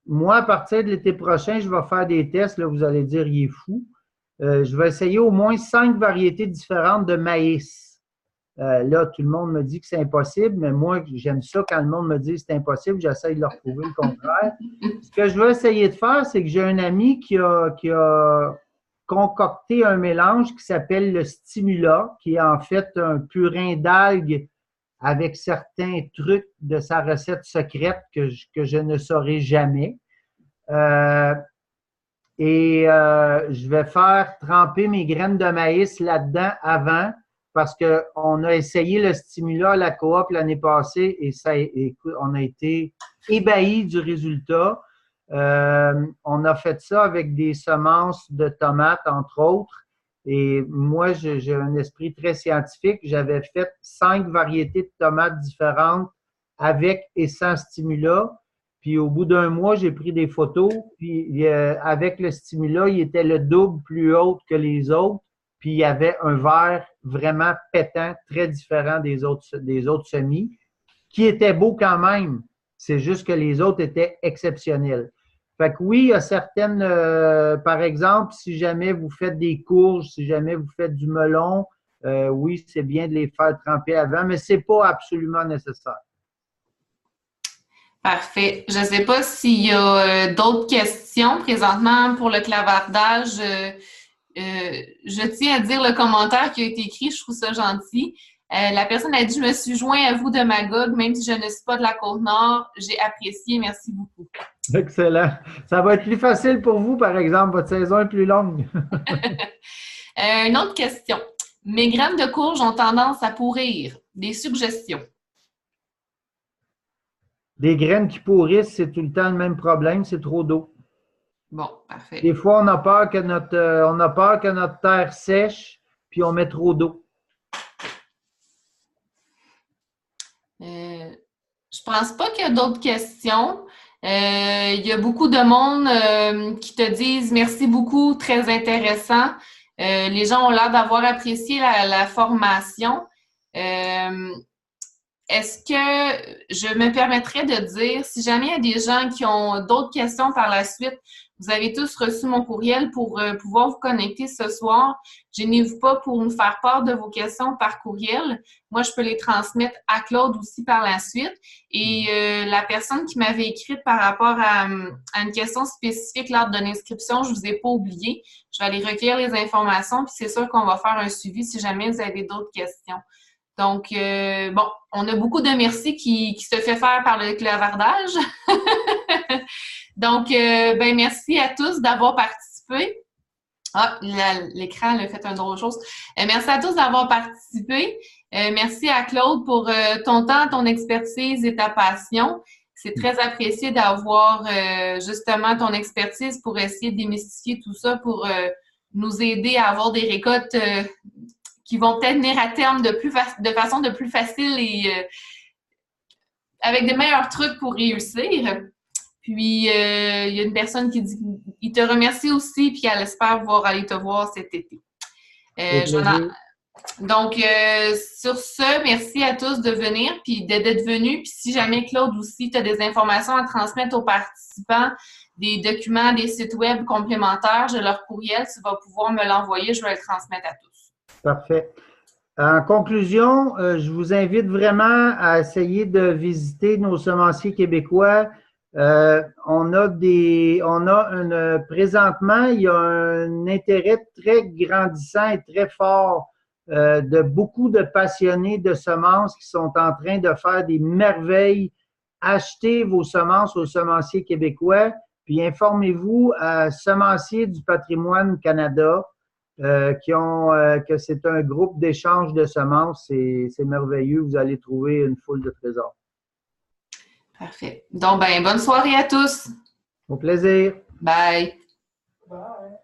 Moi, à partir de l'été prochain, je vais faire des tests. Là, vous allez dire, il est fou. Je vais essayer au moins 5 variétés différentes de maïs. Là, tout le monde me dit que c'est impossible, mais moi, j'aime ça quand le monde me dit que c'est impossible. J'essaie de leur prouver le contraire. Ce que je vais essayer de faire, c'est que j'ai un ami qui a concocté un mélange qui s'appelle le Stimula, qui est en fait un purin d'algues avec certains trucs de sa recette secrète que je ne saurai jamais. Je vais faire tremper mes graines de maïs là-dedans avant parce qu'on a essayé le Stimula à la coop l'année passée et on a été ébahis du résultat. On a fait ça avec des semences de tomates, entre autres. Et moi, j'ai un esprit très scientifique. J'avais fait 5 variétés de tomates différentes avec et sans Stimula. Puis au bout d'un mois, j'ai pris des photos. Puis avec le stimula, il était le double plus haut que les autres. Puis il y avait un verre vraiment pétant, très différent des autres semis, qui était beau quand même. C'est juste que les autres étaient exceptionnels. Fait que oui, il y a certaines, par exemple, si jamais vous faites des courges, si jamais vous faites du melon, oui, c'est bien de les faire tremper avant, mais c'est pas absolument nécessaire. Parfait. Je ne sais pas s'il y a d'autres questions présentement pour le clavardage. Je tiens à dire le commentaire qui a été écrit, je trouve ça gentil. La personne a dit « Je me suis joint à vous de Magog, même si je ne suis pas de la Côte-Nord. J'ai apprécié. Merci beaucoup. » Excellent. Ça va être plus facile pour vous, par exemple. Votre saison est plus longue. Une autre question. Mes graines de courge ont tendance à pourrir. Des suggestions? Des graines qui pourrissent, c'est tout le temps le même problème, c'est trop d'eau. Bon, parfait. Des fois, on a peur que notre terre sèche, puis on met trop d'eau. Je pense pas qu'il y a d'autres questions. Il y a beaucoup de monde qui te disent merci beaucoup, très intéressant. Les gens ont l'air d'avoir apprécié la formation. Est-ce que je me permettrais de dire, si jamais il y a des gens qui ont d'autres questions par la suite, vous avez tous reçu mon courriel pour pouvoir vous connecter ce soir. Gênez-vous pas pour nous faire part de vos questions par courriel. Moi, je peux les transmettre à Claude aussi par la suite. Et la personne qui m'avait écrite par rapport à une question spécifique lors de l'inscription, je ne vous ai pas oublié. Je vais aller recueillir les informations, puis c'est sûr qu'on va faire un suivi si jamais vous avez d'autres questions. Donc, bon, on a beaucoup de merci qui se fait faire par le clavardage. Donc, ben merci à tous d'avoir participé. Ah, l'écran a fait une drôle de chose. Merci à tous d'avoir participé. Merci à Claude pour ton temps, ton expertise et ta passion. C'est très apprécié d'avoir justement ton expertise pour essayer de démystifier tout ça, pour nous aider à avoir des récoltes qui vont peut-être venir à terme de façon de plus facile et avec des meilleurs trucs pour réussir. Puis, il y a une personne qui dit qu'il te remercie aussi puis qu'elle espère aller te voir cet été. Donc, sur ce, merci à tous de venir puis d'être venus. Puis, si jamais, Claude, aussi, tu as des informations à transmettre aux participants, des documents, des sites web complémentaires, j'ai leur courriel, tu vas pouvoir me l'envoyer, je vais le transmettre à tous. Parfait. En conclusion, je vous invite vraiment à essayer de visiter nos semenciers québécois. Présentement, il y a un intérêt très grandissant et très fort de beaucoup de passionnés de semences qui sont en train de faire des merveilles. Achetez vos semences aux semenciers québécois, puis informez-vous à Semenciers du Patrimoine Canada. Que c'est un groupe d'échange de semences. C'est merveilleux. Vous allez trouver une foule de trésors. Parfait. Donc, ben, bonne soirée à tous. Au plaisir. Bye. Bye.